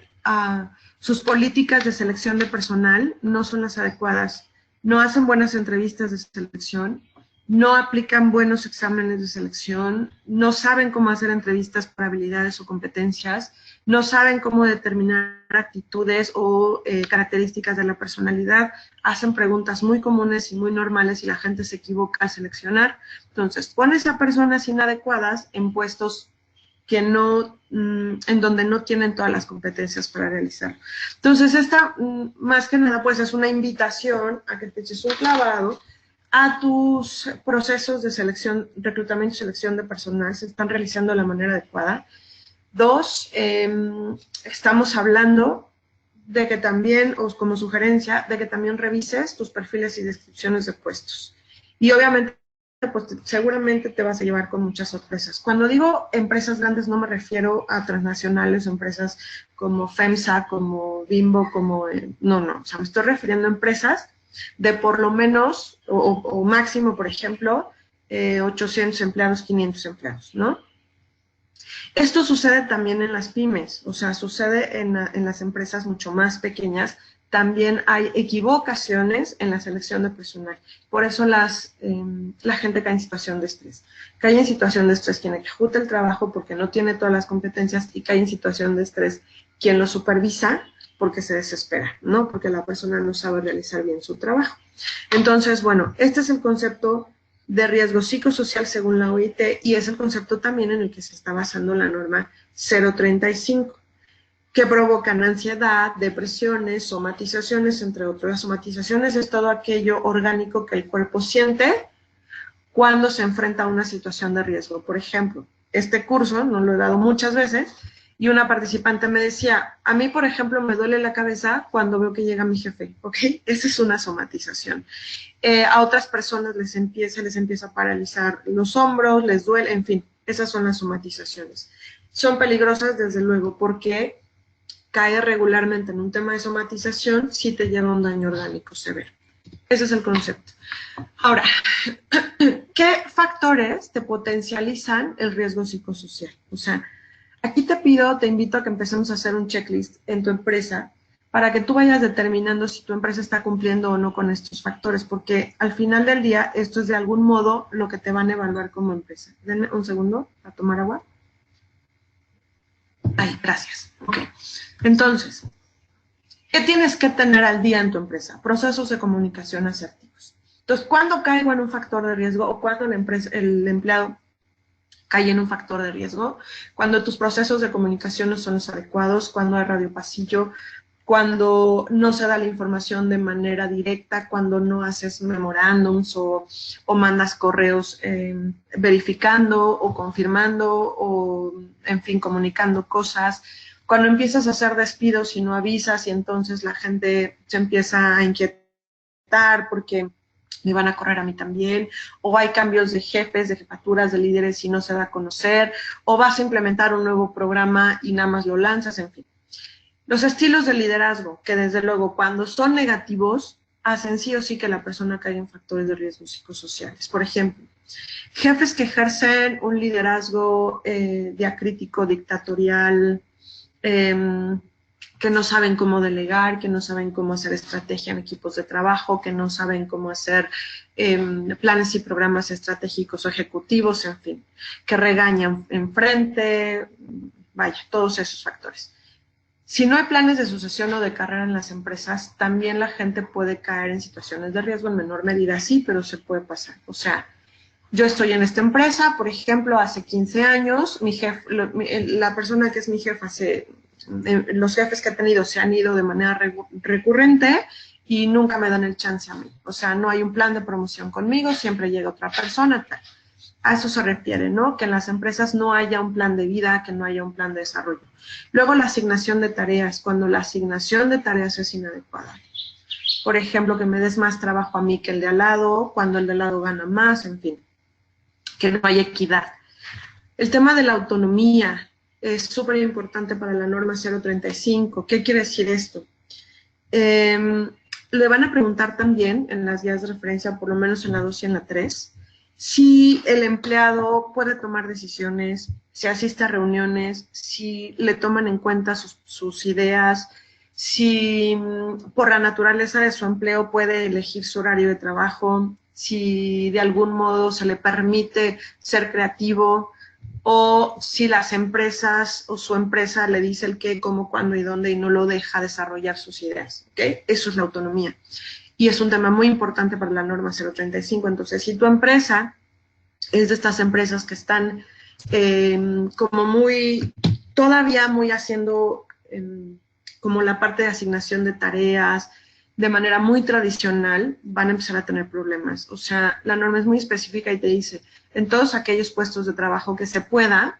sus políticas de selección de personal no son las adecuadas, no hacen buenas entrevistas de selección, no aplican buenos exámenes de selección, no saben cómo hacer entrevistas para habilidades o competencias, no saben cómo determinar actitudes o características de la personalidad, hacen preguntas muy comunes y muy normales y la gente se equivoca al seleccionar. Entonces, pones a personas inadecuadas en puestos que no, en donde no tienen todas las competencias para realizarlo. Entonces, esta, más que nada, pues es una invitación a que te eches un clavado a tus procesos de selección, reclutamiento y selección de personal, se están realizando de la manera adecuada. Dos, estamos hablando de que también, o como sugerencia, de que también revises tus perfiles y descripciones de puestos. Y obviamente, pues seguramente te vas a llevar con muchas sorpresas. Cuando digo empresas grandes no me refiero a transnacionales, empresas como FEMSA, como Bimbo, como... no, o sea, me estoy refiriendo a empresas de por lo menos, o máximo, por ejemplo, 800 empleados, 500 empleados, ¿no? Esto sucede también en las pymes, o sea, sucede en las empresas mucho más pequeñas. También hay equivocaciones en la selección de personal. Por eso la gente cae en situación de estrés. Cae en situación de estrés quien ejecuta el trabajo porque no tiene todas las competencias y cae en situación de estrés quien lo supervisa porque se desespera, ¿no? Porque la persona no sabe realizar bien su trabajo. Entonces, bueno, este es el concepto de riesgo psicosocial según la OIT y es el concepto también en el que se está basando la norma 035, que provocan ansiedad, depresiones, somatizaciones, entre otras. Las somatizaciones es todo aquello orgánico que el cuerpo siente cuando se enfrenta a una situación de riesgo. Por ejemplo, este curso, no lo he dado muchas veces, y una participante me decía, a mí, por ejemplo, me duele la cabeza cuando veo que llega mi jefe, ¿ok? Esa es una somatización. A otras personas les empieza a paralizar los hombros, les duele, en fin, esas son las somatizaciones. Son peligrosas, desde luego, porque cae regularmente en un tema de somatización si te lleva un daño orgánico severo. Ese es el concepto. Ahora, ¿qué factores te potencializan el riesgo psicosocial? O sea, aquí te invito a que empecemos a hacer un checklist en tu empresa para que tú vayas determinando si tu empresa está cumpliendo o no con estos factores, porque al final del día esto es de algún modo lo que te van a evaluar como empresa. Denme un segundo a tomar agua. Ay, gracias. Ok. Entonces, ¿qué tienes que tener al día en tu empresa? Procesos de comunicación asertivos. Entonces, ¿cuándo caigo en un factor de riesgo o cuándo el empleado cae en un factor de riesgo? Cuando tus procesos de comunicación no son los adecuados, cuando hay radio pasillo, cuando no se da la información de manera directa, cuando no haces memorándums o mandas correos verificando o confirmando o, en fin, comunicando cosas. Cuando empiezas a hacer despidos y no avisas y entonces la gente se empieza a inquietar porque me van a correr a mí también, o hay cambios de jefes, de jefaturas, de líderes y no se da a conocer, o vas a implementar un nuevo programa y nada más lo lanzas, en fin. Los estilos de liderazgo, que desde luego cuando son negativos, hacen sí o sí que la persona caiga en factores de riesgo psicosociales. Por ejemplo, jefes que ejercen un liderazgo diacrítico, dictatorial, que no saben cómo delegar, que no saben cómo hacer estrategia en equipos de trabajo, que no saben cómo hacer planes y programas estratégicos o ejecutivos, en fin, que regañan enfrente, vaya, todos esos factores. Si no hay planes de sucesión o de carrera en las empresas, también la gente puede caer en situaciones de riesgo en menor medida, sí, pero se puede pasar. O sea, yo estoy en esta empresa, por ejemplo, hace 15 años, la persona que es mi jefa, los jefes que he tenido se han ido de manera recurrente y nunca me dan el chance a mí. O sea, no hay un plan de promoción conmigo, siempre llega otra persona, tal. A eso se refiere, ¿no? Que en las empresas no haya un plan de vida, que no haya un plan de desarrollo. Luego, la asignación de tareas, cuando la asignación de tareas es inadecuada. Por ejemplo, que me des más trabajo a mí que el de al lado, cuando el de al lado gana más, en fin, que no haya equidad. El tema de la autonomía es súper importante para la norma 035. ¿Qué quiere decir esto? Le van a preguntar también en las guías de referencia, por lo menos en la 2 y en la 3, si el empleado puede tomar decisiones, si asiste a reuniones, si le toman en cuenta sus ideas, si por la naturaleza de su empleo puede elegir su horario de trabajo, si de algún modo se le permite ser creativo, o si las empresas o su empresa le dice el qué, cómo, cuándo y dónde y no lo deja desarrollar sus ideas. ¿Okay? Eso es la autonomía. Y es un tema muy importante para la norma 035. Entonces, si tu empresa es de estas empresas que están como muy, todavía muy haciendo como la parte de asignación de tareas de manera muy tradicional, van a empezar a tener problemas. O sea, la norma es muy específica y te dice, en todos aquellos puestos de trabajo que se pueda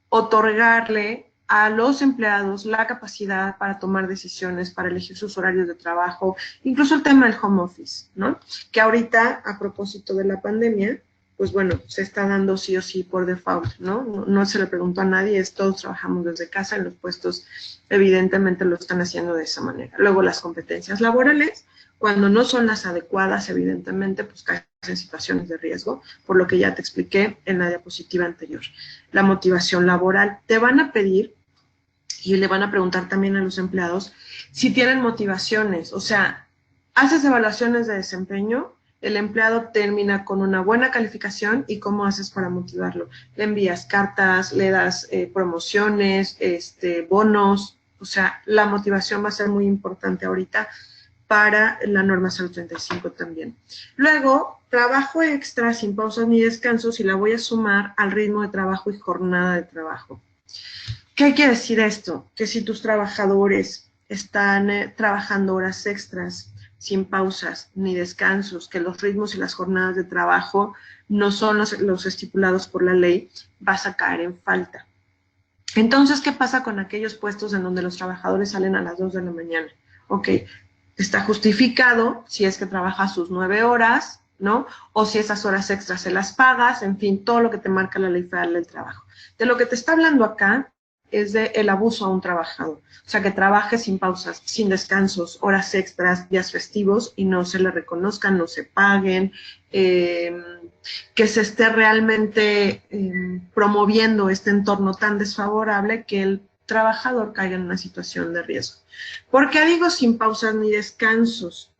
otorgarle a los empleados la capacidad para tomar decisiones, para elegir sus horarios de trabajo, incluso el tema del home office, ¿no? Que ahorita, a propósito de la pandemia, pues bueno, se está dando sí o sí por default, ¿no? No se le preguntó a nadie, todos trabajamos desde casa, en los puestos evidentemente lo están haciendo de esa manera. Luego las competencias laborales, cuando no son las adecuadas, evidentemente, pues caen en situaciones de riesgo, por lo que ya te expliqué en la diapositiva anterior. La motivación laboral, te van a pedir y le van a preguntar también a los empleados si tienen motivaciones, o sea, haces evaluaciones de desempeño, el empleado termina con una buena calificación y cómo haces para motivarlo. Le envías cartas, le das promociones, bonos, o sea, la motivación va a ser muy importante ahorita para la norma 035 también. Luego, trabajo extra sin pausas ni descansos y la voy a sumar al ritmo de trabajo y jornada de trabajo. ¿Qué quiere decir esto? Que si tus trabajadores están trabajando horas extras, sin pausas ni descansos, que los ritmos y las jornadas de trabajo no son los estipulados por la ley, vas a caer en falta. Entonces, ¿qué pasa con aquellos puestos en donde los trabajadores salen a las 2 de la mañana? Ok, está justificado si es que trabaja sus 9 horas, ¿no? O si esas horas extras se las pagas, en fin, todo lo que te marca la ley federal del trabajo. De lo que te está hablando acá es de el abuso a un trabajador. O sea, que trabaje sin pausas, sin descansos, horas extras, días festivos y no se le reconozcan, no se paguen, que se esté realmente promoviendo este entorno tan desfavorable que el trabajador caiga en una situación de riesgo. ¿Por qué digo sin pausas ni descansos?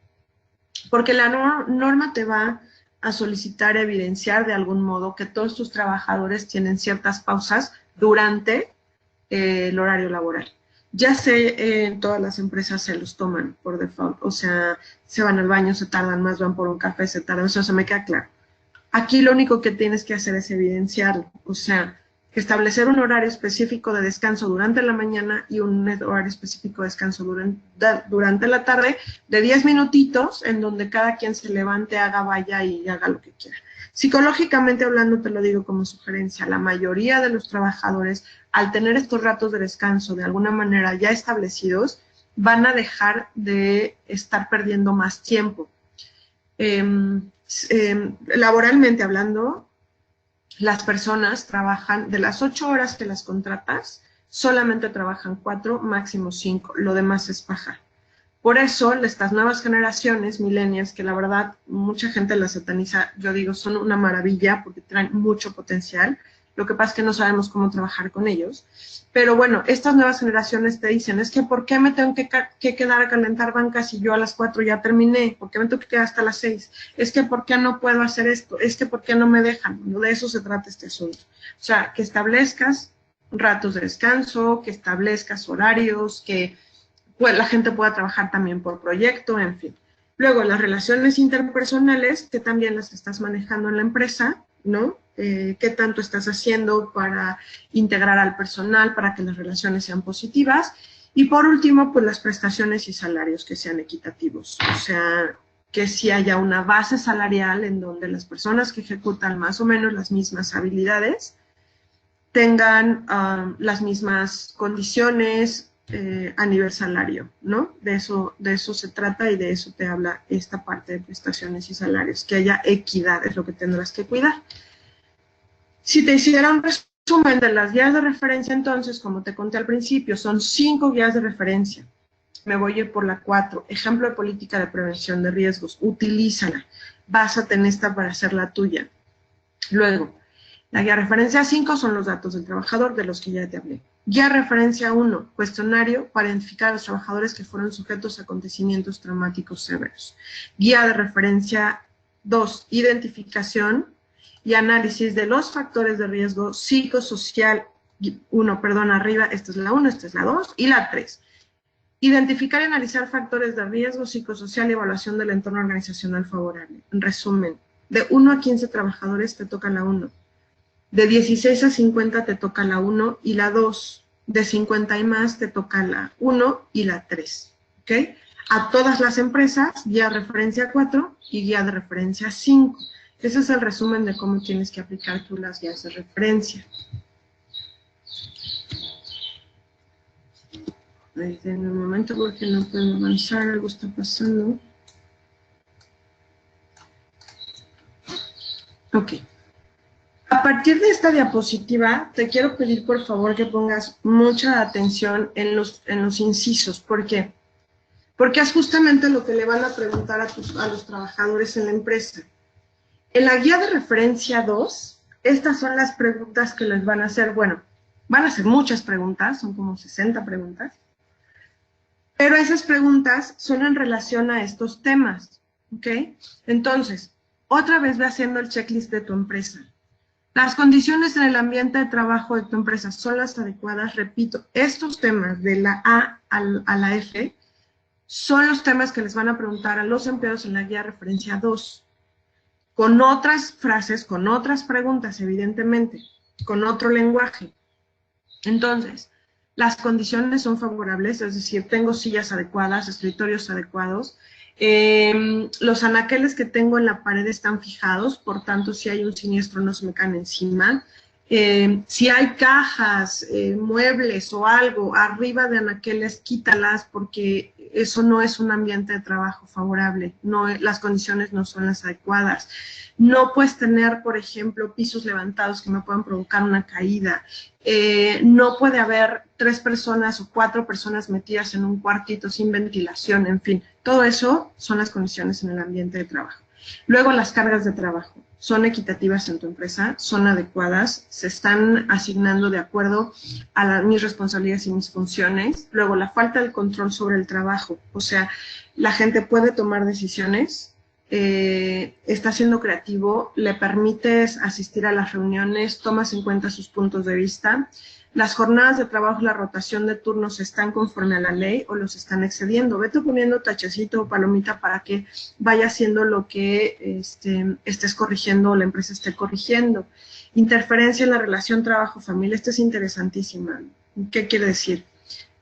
Porque la norma te va a solicitar evidenciar de algún modo que todos tus trabajadores tienen ciertas pausas durante el horario laboral. Ya sé, en todas las empresas se los toman por default, o sea, se van al baño, se tardan más, van por un café, se tardan, eso se me queda claro. Aquí lo único que tienes que hacer es evidenciarlo, o sea, establecer un horario específico de descanso durante la mañana y un horario específico de descanso durante la tarde de 10 minutitos en donde cada quien se levante, haga, vaya y haga lo que quiera. Psicológicamente hablando, te lo digo como sugerencia, la mayoría de los trabajadores, al tener estos ratos de descanso de alguna manera ya establecidos, van a dejar de estar perdiendo más tiempo. Laboralmente hablando, las personas trabajan de las 8 horas que las contratas, solamente trabajan 4, máximo 5, lo demás es paja. Por eso, estas nuevas generaciones, millennials, que la verdad mucha gente las sataniza, yo digo, son una maravilla porque traen mucho potencial. Lo que pasa es que no sabemos cómo trabajar con ellos. Pero bueno, estas nuevas generaciones te dicen, es que ¿por qué me tengo que quedar a calentar bancas si yo a las 4 ya terminé? ¿Por qué me tengo que quedar hasta las 6? Es que ¿por qué no puedo hacer esto? Es que ¿por qué no me dejan? De eso se trata este asunto. O sea, que establezcas ratos de descanso, que establezcas horarios, que pues la gente pueda trabajar también por proyecto, en fin. Luego, las relaciones interpersonales, que también las estás manejando en la empresa, ¿no? ¿Qué tanto estás haciendo para integrar al personal, para que las relaciones sean positivas? Y por último, pues las prestaciones y salarios que sean equitativos. O sea, que sí haya una base salarial en donde las personas que ejecutan más o menos las mismas habilidades tengan las mismas condiciones, a nivel salario, ¿no? De eso se trata y de eso te habla esta parte de prestaciones y salarios, que haya equidad es lo que tendrás que cuidar. Si te hiciera un resumen de las guías de referencia, entonces, como te conté al principio, son 5 guías de referencia. Me voy a ir por la 4, ejemplo de política de prevención de riesgos, utilízala, básate en esta para hacer la tuya. Luego, La guía referencia 5 son los datos del trabajador, de los que ya te hablé. Guía referencia 1, cuestionario para identificar a los trabajadores que fueron sujetos a acontecimientos traumáticos severos. Guía de referencia 2, identificación y análisis de los factores de riesgo psicosocial. 1, perdón, arriba, esta es la 1, esta es la 2 y la 3. Identificar y analizar factores de riesgo psicosocial y evaluación del entorno organizacional favorable. En resumen, de 1 a 15 trabajadores te toca la 1. De 16 a 50 te toca la 1 y la 2. De 50 y más te toca la 1 y la 3. ¿Ok? A todas las empresas, guía de referencia 4 y guía de referencia 5. Ese es el resumen de cómo tienes que aplicar tú las guías de referencia. En un momento porque no puedo avanzar, algo está pasando. Ok. A partir de esta diapositiva, te quiero pedir por favor que pongas mucha atención en los incisos. ¿Por qué? Porque es justamente lo que le van a preguntar a los trabajadores en la empresa. En la guía de referencia 2, estas son las preguntas que les van a hacer. Bueno, van a hacer muchas preguntas, son como 60 preguntas. Pero esas preguntas son en relación a estos temas, ¿ok? Entonces, otra vez ve haciendo el checklist de tu empresa. Las condiciones en el ambiente de trabajo de tu empresa son las adecuadas. Repito, estos temas de la A a la F son los temas que les van a preguntar a los empleados en la guía referencia 2. Con otras frases, con otras preguntas, evidentemente, con otro lenguaje. Entonces, las condiciones son favorables, es decir, tengo sillas adecuadas, escritorios adecuados, los anaqueles que tengo en la pared están fijados, por tanto, si hay un siniestro no se me caen encima. Si hay cajas, muebles o algo arriba de anaqueles, quítalas porque eso no es un ambiente de trabajo favorable, las condiciones no son las adecuadas. No puedes tener, por ejemplo, pisos levantados que me puedan provocar una caída. No puede haber 3 personas o 4 personas metidas en un cuartito sin ventilación, en fin. Todo eso son las condiciones en el ambiente de trabajo. Luego, las cargas de trabajo. ¿Son equitativas en tu empresa? ¿Son adecuadas? ¿Se están asignando de acuerdo a mis responsabilidades y mis funciones? Luego, la falta de control sobre el trabajo. O sea, la gente puede tomar decisiones, está siendo creativo, le permites asistir a las reuniones, tomas en cuenta sus puntos de vista. Las jornadas de trabajo, la rotación de turnos están conforme a la ley o los están excediendo. Vete poniendo tachecito o palomita para que vaya haciendo lo que estés corrigiendo o la empresa esté corrigiendo. Interferencia en la relación trabajo-familia. Esta es interesantísima. ¿Qué quiere decir?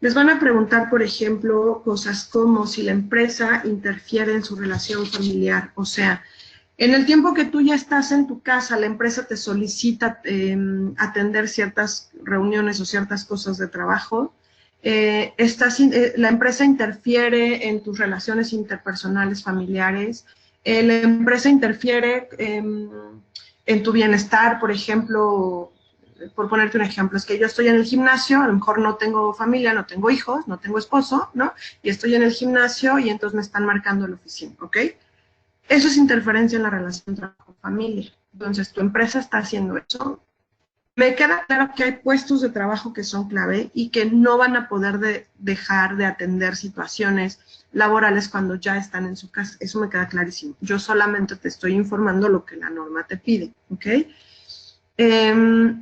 Les van a preguntar, por ejemplo, cosas como si la empresa interfiere en su relación familiar. O sea, en el tiempo que tú ya estás en tu casa, la empresa te solicita atender ciertas reuniones o ciertas cosas de trabajo. La empresa interfiere en tus relaciones interpersonales familiares. La empresa interfiere en tu bienestar, por ejemplo, por ponerte un ejemplo, es que yo estoy en el gimnasio, a lo mejor no tengo familia, no tengo hijos, no tengo esposo, ¿no? Y estoy en el gimnasio y entonces me están marcando la oficina, ¿ok? Eso es interferencia en la relación trabajo-familia. Entonces, tu empresa está haciendo eso. Me queda claro que hay puestos de trabajo que son clave y que no van a poder dejar de atender situaciones laborales cuando ya están en su casa. Eso me queda clarísimo. Yo solamente te estoy informando lo que la norma te pide, ¿ok?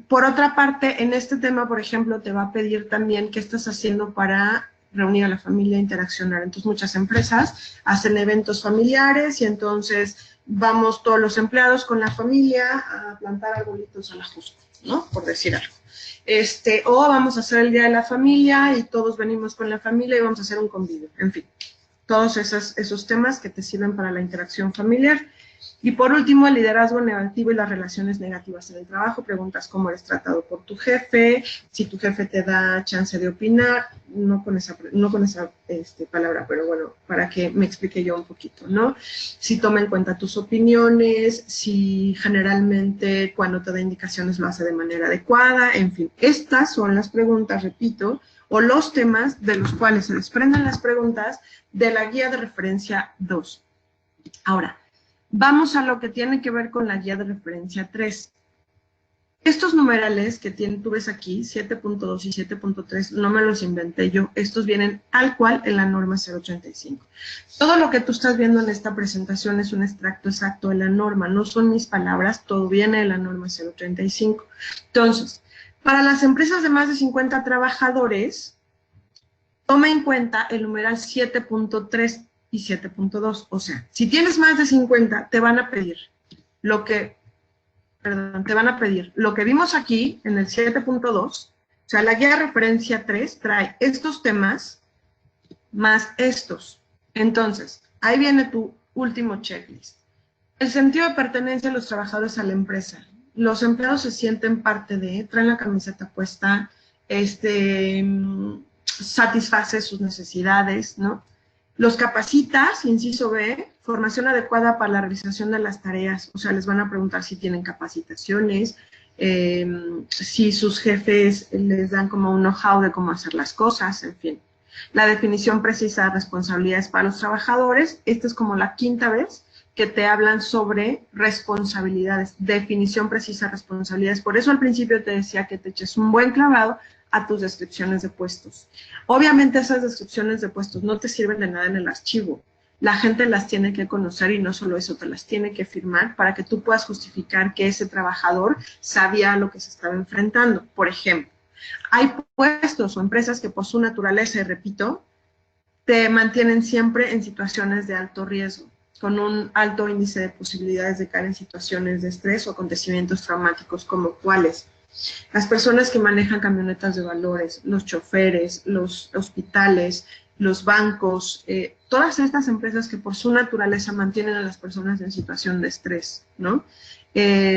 Por otra parte, en este tema, por ejemplo, te va a pedir también qué estás haciendo para reunir a la familia, interaccionar. Entonces, muchas empresas hacen eventos familiares y entonces vamos todos los empleados con la familia a plantar arbolitos a la justa, ¿no? Por decir algo. O vamos a hacer el Día de la Familia y todos venimos con la familia y vamos a hacer un convivio. En fin, todos esos temas que te sirven para la interacción familiar. Y por último, el liderazgo negativo y las relaciones negativas en el trabajo. Preguntas cómo eres tratado por tu jefe, si tu jefe te da chance de opinar, no con esa palabra, pero bueno, para que me explique yo un poquito, ¿no? Si toma en cuenta tus opiniones, si generalmente cuando te da indicaciones lo hace de manera adecuada, en fin. Estas son las preguntas, repito, o los temas de los cuales se desprenden las preguntas de la guía de referencia 2. Ahora, vamos a lo que tiene que ver con la guía de referencia 3. Estos numerales que tú ves aquí, 7.2 y 7.3, no me los inventé yo, estos vienen tal cual en la norma 085. Todo lo que tú estás viendo en esta presentación es un extracto exacto de la norma, no son mis palabras, todo viene de la norma 035. Entonces, para las empresas de más de 50 trabajadores, toma en cuenta el numeral 7.3 y 7.2, o sea, si tienes más de 50, te van a pedir lo que vimos aquí en el 7.2, o sea, la guía de referencia 3 trae estos temas más estos. Entonces, ahí viene tu último checklist. El sentido de pertenencia de los trabajadores a la empresa. Los empleados se sienten parte de, traen la camiseta puesta, satisface sus necesidades, ¿no? Los capacitas, inciso B, formación adecuada para la realización de las tareas, o sea, les van a preguntar si tienen capacitaciones, si sus jefes les dan como un know-how de cómo hacer las cosas, en fin. La definición precisa de responsabilidades para los trabajadores, esta es como la quinta vez que te hablan sobre responsabilidades, definición precisa de responsabilidades. Por eso al principio te decía que te eches un buen clavado a tus descripciones de puestos. Obviamente esas descripciones de puestos no te sirven de nada en el archivo. La gente las tiene que conocer y no solo eso, te las tiene que firmar para que tú puedas justificar que ese trabajador sabía a lo que se estaba enfrentando. Por ejemplo, hay puestos o empresas que por su naturaleza, y repito, te mantienen siempre en situaciones de alto riesgo, con un alto índice de posibilidades de caer en situaciones de estrés o acontecimientos traumáticos, como cuáles. Las personas que manejan camionetas de valores, los choferes, los hospitales, los bancos, todas estas empresas que por su naturaleza mantienen a las personas en situación de estrés, ¿no?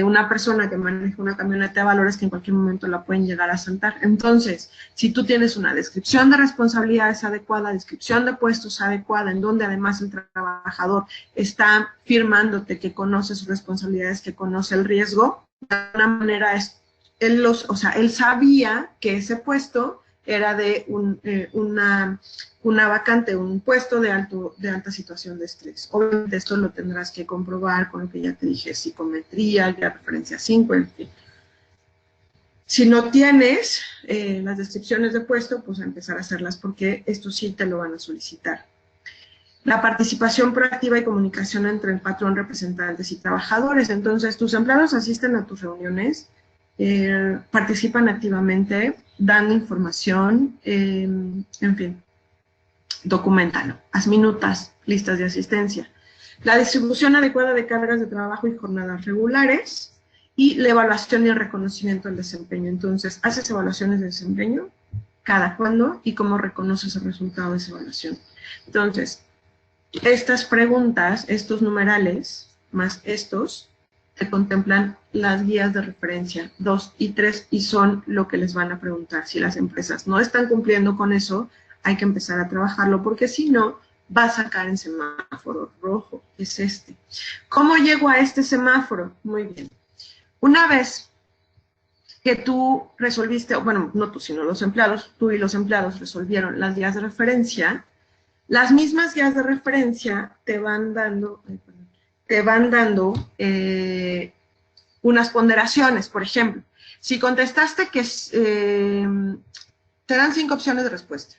Una persona que maneja una camioneta de valores que en cualquier momento la pueden llegar a asaltar. Entonces, si tú tienes una descripción de responsabilidades adecuada, descripción de puestos adecuada, en donde además el trabajador está firmándote que conoce sus responsabilidades, que conoce el riesgo, de alguna manera él sabía que ese puesto era de una vacante, un puesto de alta situación de estrés. Obviamente esto lo tendrás que comprobar con lo que ya te dije, psicometría, ya referencia 5, en fin. Si no tienes las descripciones de puesto, pues a empezar a hacerlas porque esto sí te lo van a solicitar. La participación proactiva y comunicación entre el patrón, representantes y trabajadores. Entonces, tus empleados asisten a tus reuniones, participan activamente, dan información, en fin, documentalo, haz minutas, listas de asistencia. La distribución adecuada de cargas de trabajo y jornadas regulares y la evaluación y el reconocimiento del desempeño. Entonces, haces evaluaciones de desempeño, cada cuándo y cómo reconoces el resultado de esa evaluación. Entonces, estas preguntas, estos numerales, más estos, te contemplan las guías de referencia 2 y 3 y son lo que les van a preguntar. Si las empresas no están cumpliendo con eso, hay que empezar a trabajarlo porque si no, vas a caer en semáforo rojo, es este. ¿Cómo llego a este semáforo? Muy bien. Una vez que tú resolviste, bueno, no tú, sino los empleados, tú y los empleados resolvieron las guías de referencia, las mismas guías de referencia te van dando unas ponderaciones. Por ejemplo, si contestaste que te dan 5 opciones de respuesta.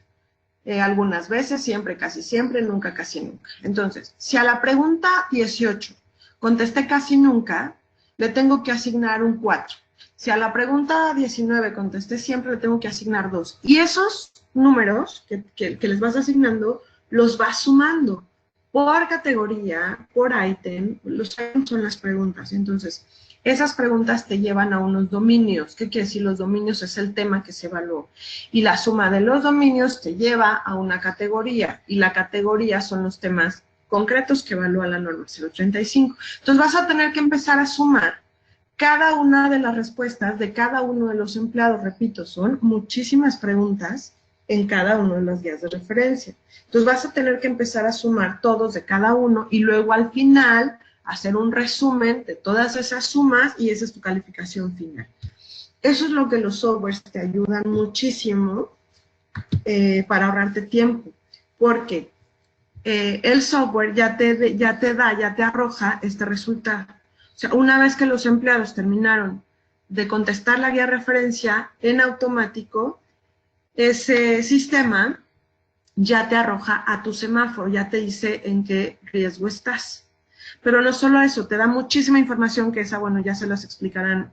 Algunas veces, siempre, casi siempre, nunca, casi nunca. Entonces, si a la pregunta 18 contesté casi nunca, le tengo que asignar un 4. Si a la pregunta 19 contesté siempre, le tengo que asignar 2. Y esos números que les vas asignando, los vas sumando por categoría, por ítem. Los ítems son las preguntas. Entonces, esas preguntas te llevan a unos dominios. ¿Qué quiere decir? Los dominios es el tema que se evaluó. Y la suma de los dominios te lleva a una categoría. Y la categoría son los temas concretos que evalúa la norma 035. Entonces vas a tener que empezar a sumar cada una de las respuestas de cada uno de los empleados. Repito, son muchísimas preguntas en cada una de las guías de referencia. Entonces vas a tener que empezar a sumar todos de cada uno y luego al final hacer un resumen de todas esas sumas y esa es tu calificación final. Eso es lo que los softwares te ayudan muchísimo para ahorrarte tiempo, porque el software ya te arroja este resultado. O sea, una vez que los empleados terminaron de contestar la guía de referencia, en automático, ese sistema ya te arroja a tu semáforo, ya te dice en qué riesgo estás. Pero no solo eso, te da muchísima información, que esa, bueno, ya se las explicarán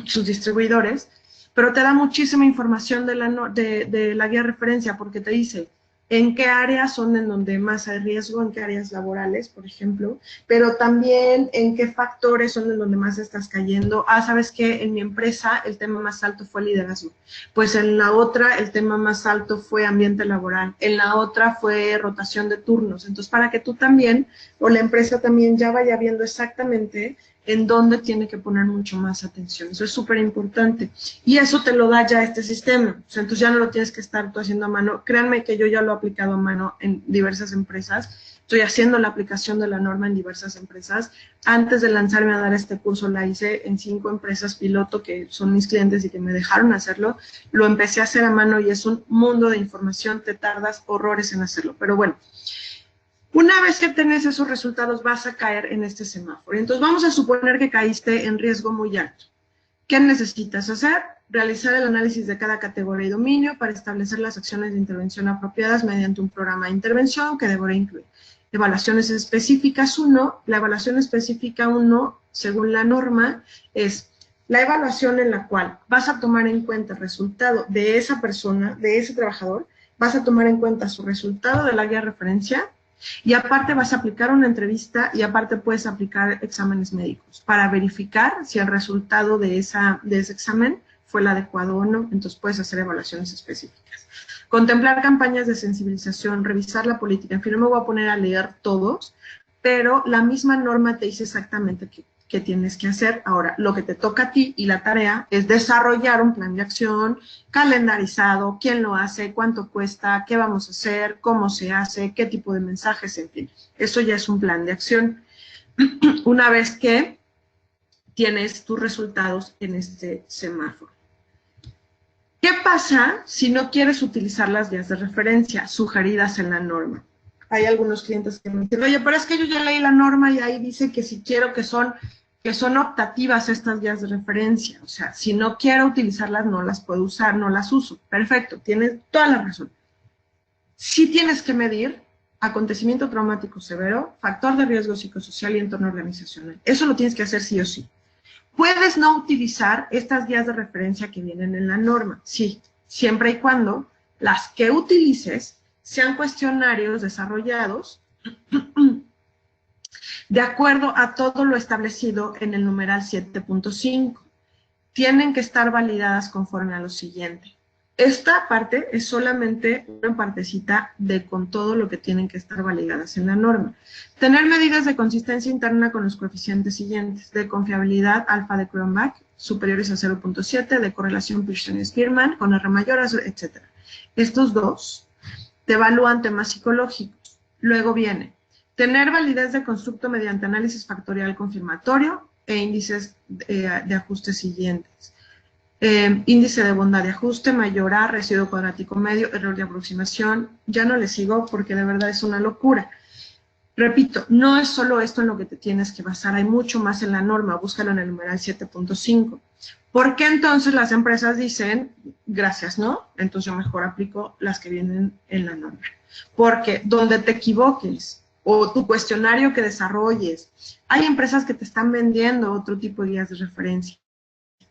sus distribuidores, pero te da muchísima información de la guía de referencia, porque te dice en qué áreas son en donde más hay riesgo, en qué áreas laborales, por ejemplo, pero también en qué factores son en donde más estás cayendo. Ah, ¿sabes qué? En mi empresa el tema más alto fue liderazgo. Pues en la otra el tema más alto fue ambiente laboral. En la otra fue rotación de turnos. Entonces, para que tú también, o la empresa también, ya vaya viendo exactamente en dónde tiene que poner mucho más atención. Eso es súper importante. Y eso te lo da ya este sistema. O sea, entonces ya no lo tienes que estar tú haciendo a mano. Créanme que yo ya lo he aplicado a mano en diversas empresas. Estoy haciendo la aplicación de la norma en diversas empresas. Antes de lanzarme a dar este curso, la hice en 5 empresas piloto que son mis clientes y que me dejaron hacerlo. Lo empecé a hacer a mano y es un mundo de información. Te tardas horrores en hacerlo. Pero bueno, una vez que tenés esos resultados, vas a caer en este semáforo. Entonces, vamos a suponer que caíste en riesgo muy alto. ¿Qué necesitas hacer? Realizar el análisis de cada categoría y dominio para establecer las acciones de intervención apropiadas mediante un programa de intervención que deberá incluir evaluaciones específicas 1. La evaluación específica 1, según la norma, es la evaluación en la cual vas a tomar en cuenta el resultado de esa persona, de ese trabajador, vas a tomar en cuenta su resultado de la guía de referencia, y aparte vas a aplicar una entrevista y aparte puedes aplicar exámenes médicos para verificar si el resultado de ese examen fue el adecuado o no. Entonces puedes hacer evaluaciones específicas. Contemplar campañas de sensibilización, revisar la política. En fin, no me voy a poner a leer todos, pero la misma norma te dice exactamente qué tienes que hacer. Ahora, lo que te toca a ti y la tarea es desarrollar un plan de acción calendarizado, quién lo hace, cuánto cuesta, qué vamos a hacer, cómo se hace, qué tipo de mensajes, en fin. Eso ya es un plan de acción. Una vez que tienes tus resultados en este semáforo. ¿Qué pasa si no quieres utilizar las guías de referencia sugeridas en la norma? Hay algunos clientes que me dicen, oye, pero es que yo ya leí la norma y ahí dice que si quiero que son optativas estas guías de referencia. O sea, si no quiero utilizarlas, no las puedo usar, no las uso. Perfecto, tienes toda la razón. Sí tienes que medir acontecimiento traumático severo, factor de riesgo psicosocial y entorno organizacional. Eso lo tienes que hacer sí o sí. Puedes no utilizar estas guías de referencia que vienen en la norma, sí, siempre y cuando las que utilices sean cuestionarios desarrollados de acuerdo a todo lo establecido en el numeral 7.5. Tienen que estar validadas conforme a lo siguiente. Esta parte es solamente una partecita de con todo lo que tienen que estar validadas en la norma. Tener medidas de consistencia interna con los coeficientes siguientes: de confiabilidad alfa de Cronbach superiores a 0.7, de correlación Pearson-Spearman con R mayor, etc. Estos dos te evalúan temas psicológicos. Luego viene tener validez de constructo mediante análisis factorial confirmatorio e índices de ajuste siguientes. Índice de bondad de ajuste, mayor A, residuo cuadrático medio, error de aproximación. Ya no le sigo porque de verdad es una locura. Repito, no es solo esto en lo que te tienes que basar, hay mucho más en la norma, búscalo en el numeral 7.5. ¿Por qué entonces las empresas dicen, gracias, no? Entonces yo mejor aplico las que vienen en la norma. Porque donde te equivoques o tu cuestionario que desarrolles, hay empresas que te están vendiendo otro tipo de guías de referencia.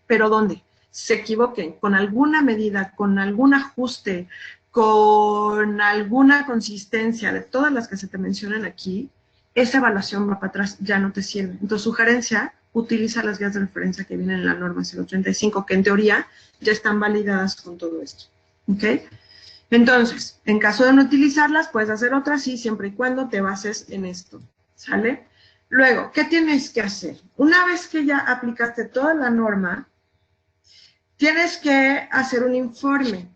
¿Pero dónde? Se equivoquen con alguna medida, con algún ajuste, con alguna consistencia de todas las que se te mencionan aquí, esa evaluación va para atrás, ya no te sirve. Entonces, sugerencia, utiliza las guías de referencia que vienen en la norma 035, que en teoría ya están validadas con todo esto. ¿Ok? Entonces, en caso de no utilizarlas, puedes hacer otras, sí, siempre y cuando te bases en esto. ¿Sale? Luego, ¿qué tienes que hacer? Una vez que ya aplicaste toda la norma, tienes que hacer un informe.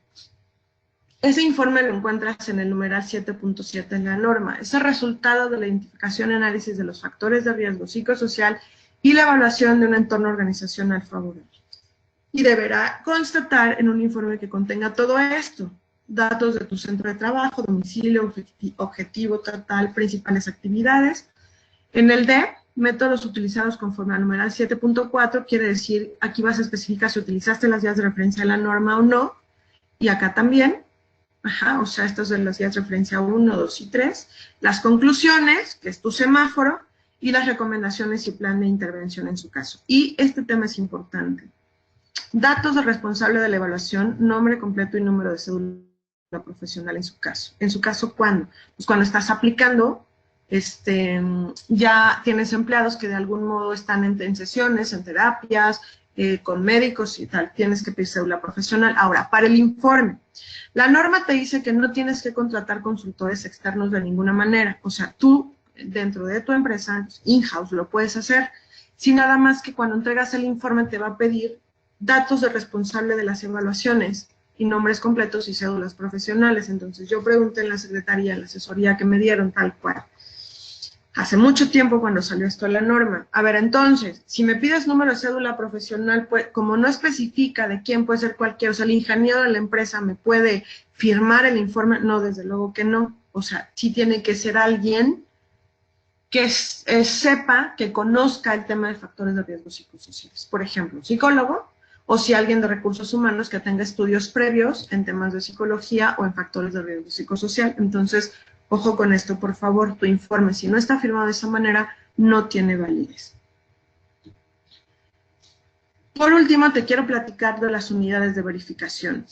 Ese informe lo encuentras en el numeral 7.7 en la norma. Es el resultado de la identificación y análisis de los factores de riesgo psicosocial y la evaluación de un entorno organizacional favorable. Y deberá constatar en un informe que contenga todo esto: datos de tu centro de trabajo, domicilio, objetivo total, principales actividades. En el D, métodos utilizados conforme al numeral 7.4, quiere decir, aquí vas a especificar si utilizaste las guías de referencia de la norma o no, y acá también, ajá, o sea, estas son las guías de referencia 1, 2 y 3, las conclusiones, que es tu semáforo, y las recomendaciones y plan de intervención en su caso. Y este tema es importante. Datos del responsable de la evaluación, nombre completo y número de cédula profesional en su caso. En su caso, ¿cuándo? Pues cuando estás aplicando, ya tienes empleados que de algún modo están en sesiones, en terapias, con médicos y tal, tienes que pedir cédula profesional. Ahora, para el informe, la norma te dice que no tienes que contratar consultores externos de ninguna manera, o sea, tú dentro de tu empresa, in-house, lo puedes hacer, sin nada más que cuando entregas el informe te va a pedir datos del responsable de las evaluaciones y nombres completos y cédulas profesionales. Entonces yo pregunté en la secretaría, en la asesoría que me dieron, tal cual. Hace mucho tiempo cuando salió esto la norma. A ver, entonces, si me pides número de cédula profesional, pues, como no especifica de quién puede ser cualquiera, o sea, el ingeniero de la empresa me puede firmar el informe, no, desde luego que no. O sea, sí tiene que ser alguien que sepa, que conozca el tema de factores de riesgo psicosociales. Por ejemplo, un psicólogo, o si alguien de recursos humanos que tenga estudios previos en temas de psicología o en factores de riesgo psicosocial. Entonces, ojo con esto, por favor, tu informe, si no está firmado de esa manera, no tiene validez. Por último, te quiero platicar de las unidades de verificación.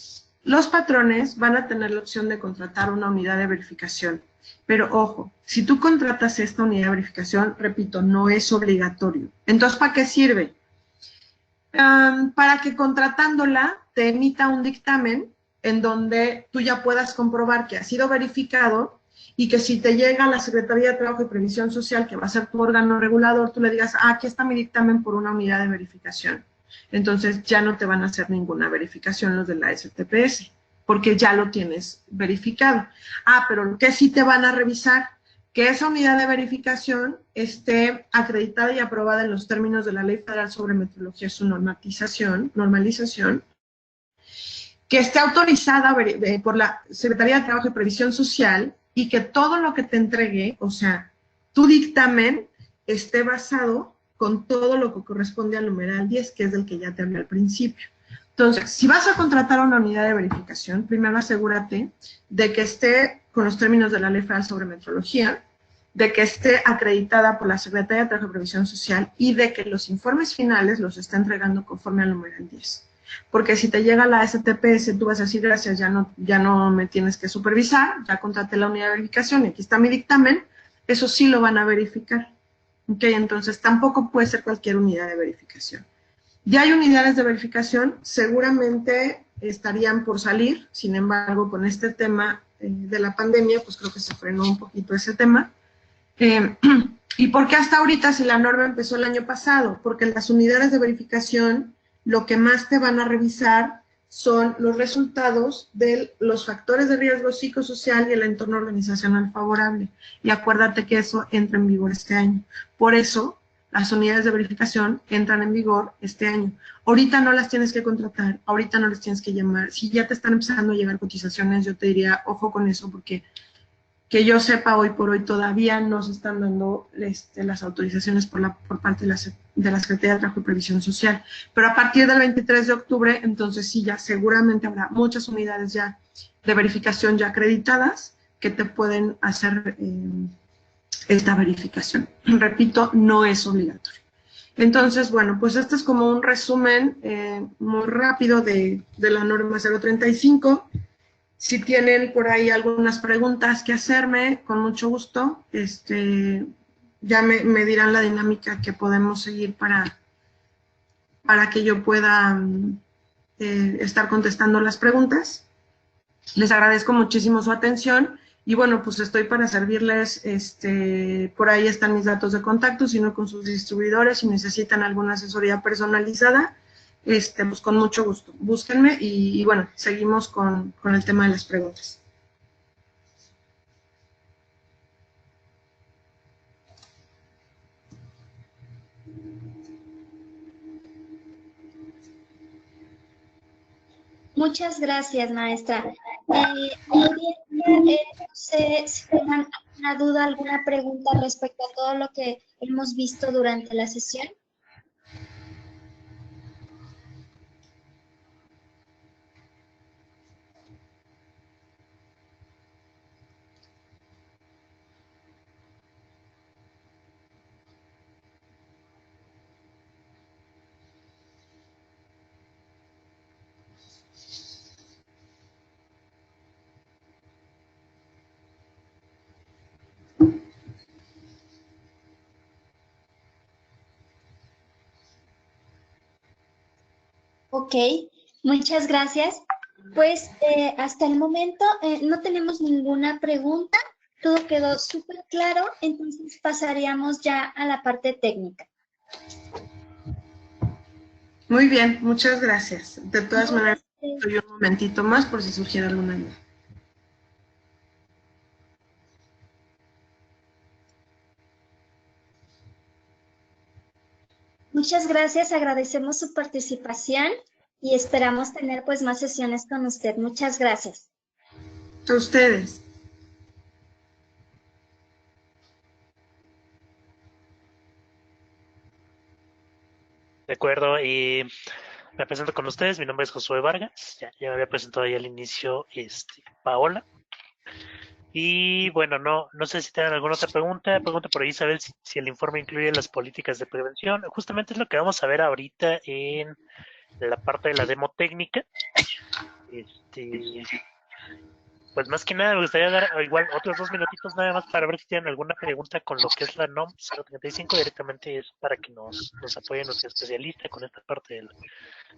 Los patrones van a tener la opción de contratar una unidad de verificación. Pero ojo, si tú contratas esta unidad de verificación, repito, no es obligatorio. Entonces, ¿para qué sirve? Para que contratándola te emita un dictamen en donde tú ya puedas comprobar que ha sido verificado y que si te llega a la Secretaría de Trabajo y Previsión Social, que va a ser tu órgano regulador, tú le digas, aquí está mi dictamen por una unidad de verificación. Entonces ya no te van a hacer ninguna verificación los de la STPS, porque ya lo tienes verificado. Pero ¿qué sí te van a revisar? Que esa unidad de verificación esté acreditada y aprobada en los términos de la Ley Federal sobre Metrología y su normalización, que esté autorizada por la Secretaría de Trabajo y Previsión Social y que todo lo que te entregue, o sea, tu dictamen, esté basado con todo lo que corresponde al numeral 10, que es del que ya te hablé al principio. Entonces, si vas a contratar una unidad de verificación, primero asegúrate de que esté con los términos de la Ley Federal sobre Metrología, de que esté acreditada por la Secretaría de Trabajo y Previsión Social y de que los informes finales los esté entregando conforme al numeral 10. Porque si te llega la STPS, tú vas a decir, gracias, ya no me tienes que supervisar, ya contraté la unidad de verificación y aquí está mi dictamen, eso sí lo van a verificar. ¿Ok? Entonces tampoco puede ser cualquier unidad de verificación. Ya hay unidades de verificación, seguramente estarían por salir, sin embargo, con este tema de la pandemia, pues creo que se frenó un poquito ese tema. ¿Y por qué hasta ahorita si la norma empezó el año pasado? Porque las unidades de verificación lo que más te van a revisar son los resultados de los factores de riesgo psicosocial y el entorno organizacional favorable. Y acuérdate que eso entra en vigor este año. Por eso, las unidades de verificación entran en vigor este año. Ahorita no las tienes que contratar, ahorita no les tienes que llamar. Si ya te están empezando a llegar cotizaciones, yo te diría, ojo con eso, porque que yo sepa, hoy por hoy todavía no se están dando las autorizaciones por parte de la Secretaría de Trabajo y Previsión Social. Pero a partir del 23 de octubre, entonces sí, ya seguramente habrá muchas unidades ya de verificación ya acreditadas que te pueden hacer esta verificación. Repito, no es obligatorio. Entonces, bueno, pues este es como un resumen muy rápido de la norma 035. Si tienen por ahí algunas preguntas que hacerme, con mucho gusto, ya me dirán la dinámica que podemos seguir para que yo pueda estar contestando las preguntas. Les agradezco muchísimo su atención y bueno, pues estoy para servirles, por ahí están mis datos de contacto, si no con sus distribuidores, si necesitan alguna asesoría personalizada, pues con mucho gusto, búsquenme y bueno, seguimos con el tema de las preguntas. Muchas gracias, maestra. No sé si tengan alguna duda, alguna pregunta respecto a todo lo que hemos visto durante la sesión? Ok, muchas gracias. Pues hasta el momento no tenemos ninguna pregunta, todo quedó súper claro, entonces pasaríamos ya a la parte técnica. Muy bien, muchas gracias. De todas No, maneras, estoy un momentito más por si surgiera alguna duda. Muchas gracias, agradecemos su participación y esperamos tener pues más sesiones con usted. Muchas gracias. A ustedes. De acuerdo, y me presento con ustedes. Mi nombre es Josué Vargas. Ya me había presentado ahí al inicio, Paola. Y bueno, no sé si tienen alguna otra pregunta. Pregunta por ahí, Isabel, si el informe incluye las políticas de prevención. Justamente es lo que vamos a ver ahorita en la parte de la demo técnica. Pues más que nada me gustaría dar igual otros 2 minutitos nada más para ver si tienen alguna pregunta con lo que es la NOM 035. Directamente es para que nos apoye nuestro especialista con esta parte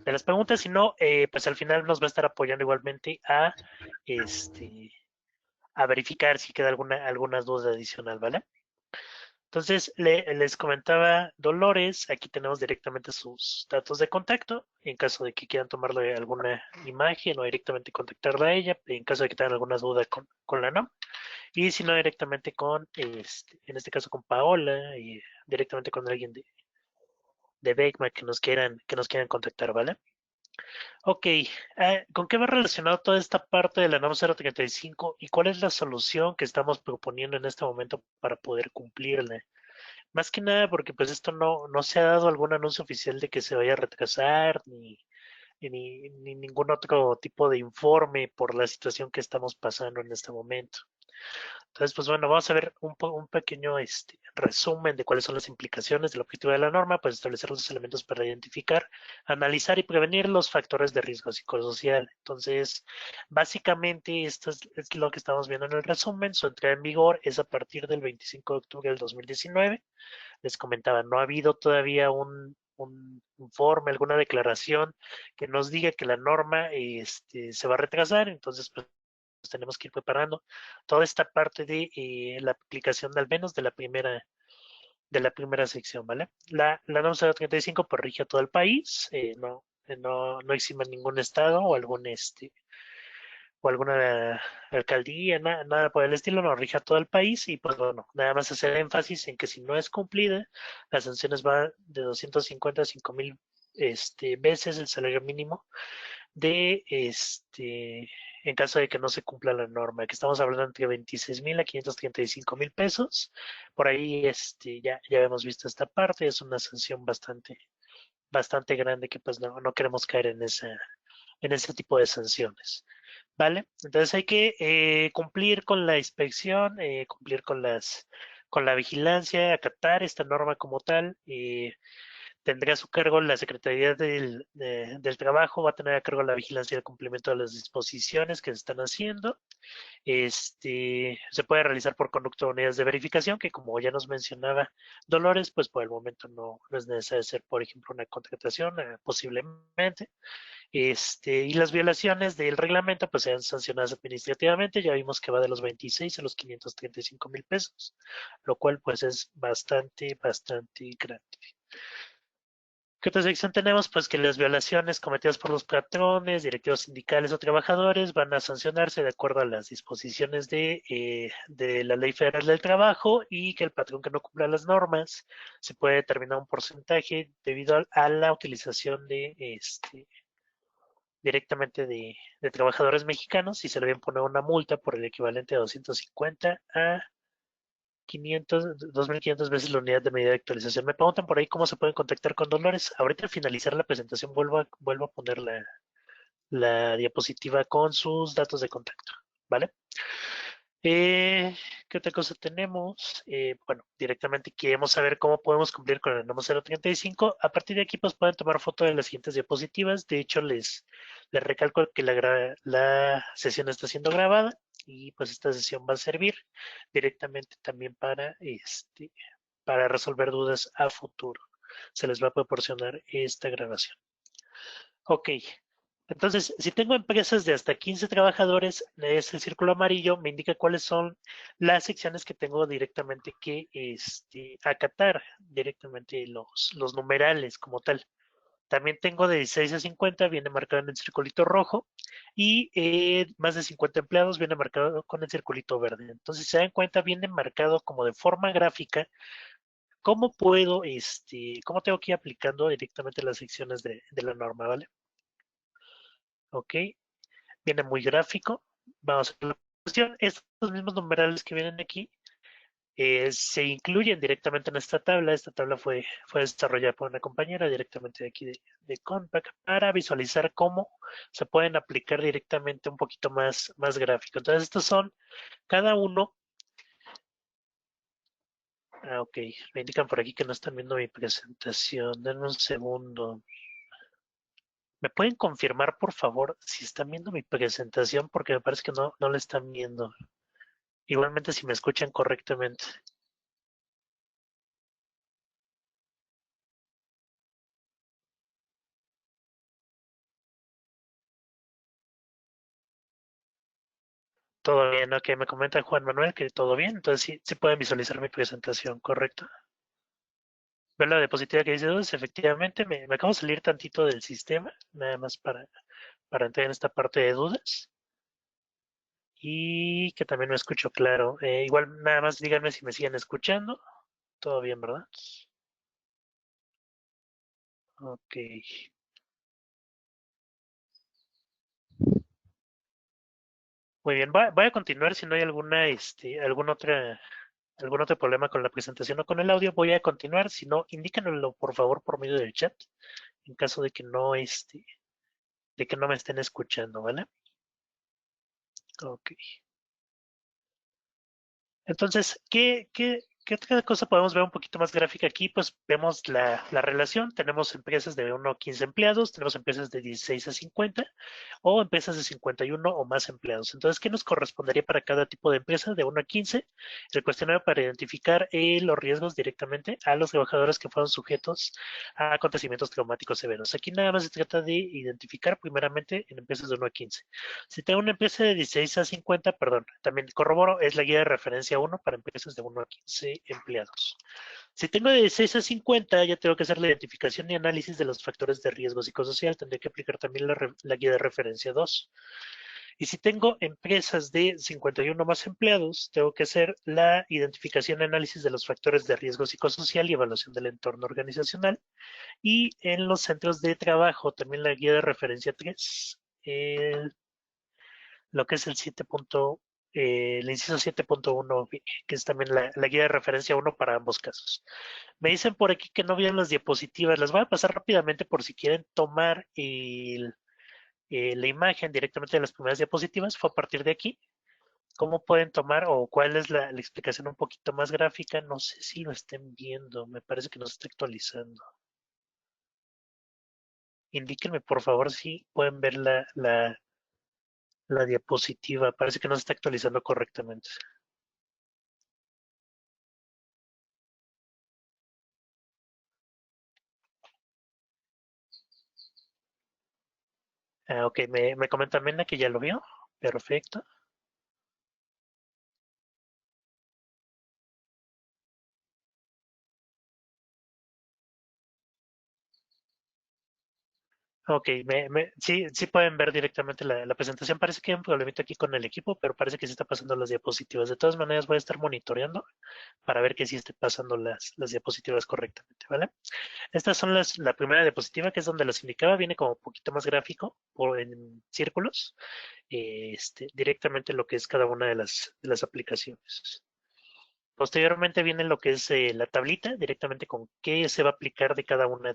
de las preguntas. Si no, pues al final nos va a estar apoyando igualmente a verificar si queda alguna duda adicional, ¿vale? Entonces, les comentaba Dolores, aquí tenemos directamente sus datos de contacto, en caso de que quieran tomarle alguna imagen o directamente contactarla a ella, en caso de que tengan alguna duda con la NOM, y si no directamente en este caso con Paola, y directamente con alguien de Beckman que nos quieran contactar, ¿vale? Ok, ¿con qué va relacionado toda esta parte de la NOM 035 y cuál es la solución que estamos proponiendo en este momento para poder cumplirla? Más que nada porque pues esto no se ha dado algún anuncio oficial de que se vaya a retrasar ni ningún otro tipo de informe por la situación que estamos pasando en este momento. Entonces, pues bueno, vamos a ver un pequeño resumen de cuáles son las implicaciones del objetivo de la norma, pues establecer los elementos para identificar, analizar y prevenir los factores de riesgo psicosocial. Entonces, básicamente, esto es lo que estamos viendo en el resumen. Su entrada en vigor es a partir del 25 de octubre del 2019. Les comentaba, no ha habido todavía un informe, alguna declaración que nos diga que la norma se va a retrasar, entonces pues tenemos que ir preparando toda esta parte de la aplicación de al menos de la primera sección, ¿vale? La norma 035 pues rige a todo el país, no exime ningún estado o alguna alcaldía, nada por el estilo, nos rige a todo el país y pues bueno, nada más hacer énfasis en que si no es cumplida, las sanciones van de 250 a 5,000 veces el salario mínimo en caso de que no se cumpla la norma, que estamos hablando entre 26,000 a 535,000 pesos. Por ahí ya hemos visto esta parte, es una sanción bastante grande que pues no queremos caer en ese tipo de sanciones. ¿Vale? Entonces hay que cumplir con la inspección, cumplir con la vigilancia, acatar esta norma como tal. Tendrá a su cargo la Secretaría del Trabajo, va a tener a cargo la vigilancia y el cumplimiento de las disposiciones que se están haciendo. Se puede realizar por conducto de unidades de verificación, que como ya nos mencionaba Dolores, pues por el momento no es necesario hacer, por ejemplo, una contratación, posiblemente. Y las violaciones del reglamento pues sean sancionadas administrativamente. Ya vimos que va de los 26 a los 535,000 pesos, lo cual pues es bastante grande. ¿Qué otra sección tenemos? Pues que las violaciones cometidas por los patrones, directivos sindicales o trabajadores van a sancionarse de acuerdo a las disposiciones de la Ley Federal del Trabajo, y que el patrón que no cumpla las normas se puede determinar un porcentaje debido a la utilización directamente de trabajadores mexicanos, y se le deben poner una multa por el equivalente a 250 a 2.500 veces la unidad de medida de actualización. Me preguntan por ahí cómo se pueden contactar con Dolores. Ahorita al finalizar la presentación vuelvo a poner la diapositiva con sus datos de contacto, ¿vale? ¿Qué otra cosa tenemos? Bueno, directamente queremos saber cómo podemos cumplir con el NOM 035. A partir de aquí, pues pueden tomar foto de las siguientes diapositivas. De hecho, les recalco que la sesión está siendo grabada y pues esta sesión va a servir directamente también para resolver dudas a futuro. Se les va a proporcionar esta grabación. Ok, entonces, si tengo empresas de hasta 15 trabajadores, ese círculo amarillo me indica cuáles son las secciones que tengo directamente que acatar, directamente los numerales como tal. También tengo de 16 a 50, viene marcado en el circulito rojo, y más de 50 empleados viene marcado con el circulito verde. Entonces, si se dan cuenta, viene marcado como de forma gráfica cómo cómo tengo que ir aplicando directamente las secciones de la norma, ¿vale? Ok, viene muy gráfico. Vamos a hacer la cuestión. Estos mismos numerales que vienen aquí se incluyen directamente en esta tabla. Esta tabla fue desarrollada por una compañera directamente de aquí de Compact para visualizar cómo se pueden aplicar directamente un poquito más gráfico. Entonces, estos son cada uno. Ok, me indican por aquí que no están viendo mi presentación. Denme un segundo. ¿Me pueden confirmar, por favor, si están viendo mi presentación? Porque me parece que no la están viendo. Igualmente si me escuchan correctamente. Todo bien, ok, me comenta Juan Manuel que todo bien, entonces sí pueden visualizar mi presentación, ¿correcto? Ver la diapositiva que dice dudas, efectivamente me acabo de salir tantito del sistema, nada más para entrar en esta parte de dudas. Y que también me escucho claro. Igual nada más díganme si me siguen escuchando. Todo bien, ¿verdad? Ok. Muy bien, voy a continuar si no hay algún otro problema con la presentación o con el audio, voy a continuar. Si no, indíquenlo por favor por medio del chat, en caso de que no me estén escuchando, ¿vale? Ok. Entonces, ¿qué otra cosa podemos ver un poquito más gráfica aquí? Pues vemos la relación. Tenemos empresas de 1 a 15 empleados, tenemos empresas de 16 a 50 o empresas de 51 o más empleados. Entonces, ¿qué nos correspondería para cada tipo de empresa de 1 a 15? El cuestionario para identificar los riesgos directamente a los trabajadores que fueron sujetos a acontecimientos traumáticos severos. Aquí nada más se trata de identificar primeramente en empresas de 1 a 15. Si tengo una empresa de 16 a 50, perdón, también corroboro, es la guía de referencia 1 para empresas de 1 a 15 empleados. Si tengo de 16 a 50, ya tengo que hacer la identificación y análisis de los factores de riesgo psicosocial. Tendría que aplicar también la guía de referencia 2. Y si tengo empresas de 51 más empleados, tengo que hacer la identificación y análisis de los factores de riesgo psicosocial y evaluación del entorno organizacional. Y en los centros de trabajo, también la guía de referencia 3. Lo que es el inciso 7.1, que es también la guía de referencia 1 para ambos casos. Me dicen por aquí que no vieron las diapositivas, las voy a pasar rápidamente por si quieren tomar la imagen directamente de las primeras diapositivas, fue a partir de aquí. ¿Cómo pueden tomar o cuál es la explicación un poquito más gráfica? No sé si lo estén viendo, me parece que no se está actualizando. Indíquenme por favor si pueden ver la diapositiva, parece que no se está actualizando correctamente. Ok, me comenta Mena que ya lo vio. Perfecto. Ok, sí pueden ver directamente la presentación. Parece que hay un problemita aquí con el equipo, pero parece que sí está pasando las diapositivas. De todas maneras, voy a estar monitoreando para ver que sí esté pasando las diapositivas correctamente, ¿vale? Estas son la primera diapositiva, que es donde las indicaba. Viene como un poquito más gráfico en círculos, directamente lo que es cada una de las aplicaciones. Posteriormente viene lo que es la tablita, directamente con qué se va a aplicar de cada una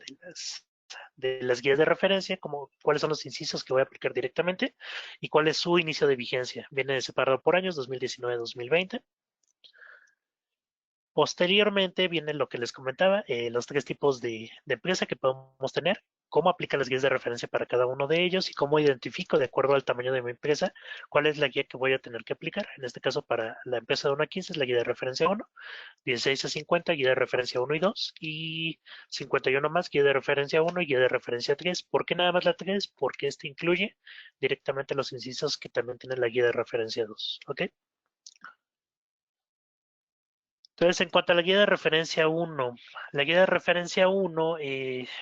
de las guías de referencia, como cuáles son los incisos que voy a aplicar directamente y cuál es su inicio de vigencia. Viene separado por años, 2019-2020. Posteriormente viene lo que les comentaba, los tres tipos de empresa que podemos tener, cómo aplicar las guías de referencia para cada uno de ellos y cómo identifico de acuerdo al tamaño de mi empresa cuál es la guía que voy a tener que aplicar. En este caso, para la empresa de 1 a 15 es la guía de referencia 1, 16 a 50 guía de referencia 1 y 2 y 51 más guía de referencia 1 y guía de referencia 3. ¿Por qué nada más la 3? Porque este incluye directamente los incisos que también tiene la guía de referencia 2. ¿Ok? Entonces, en cuanto a la guía de referencia 1, la guía de referencia 1,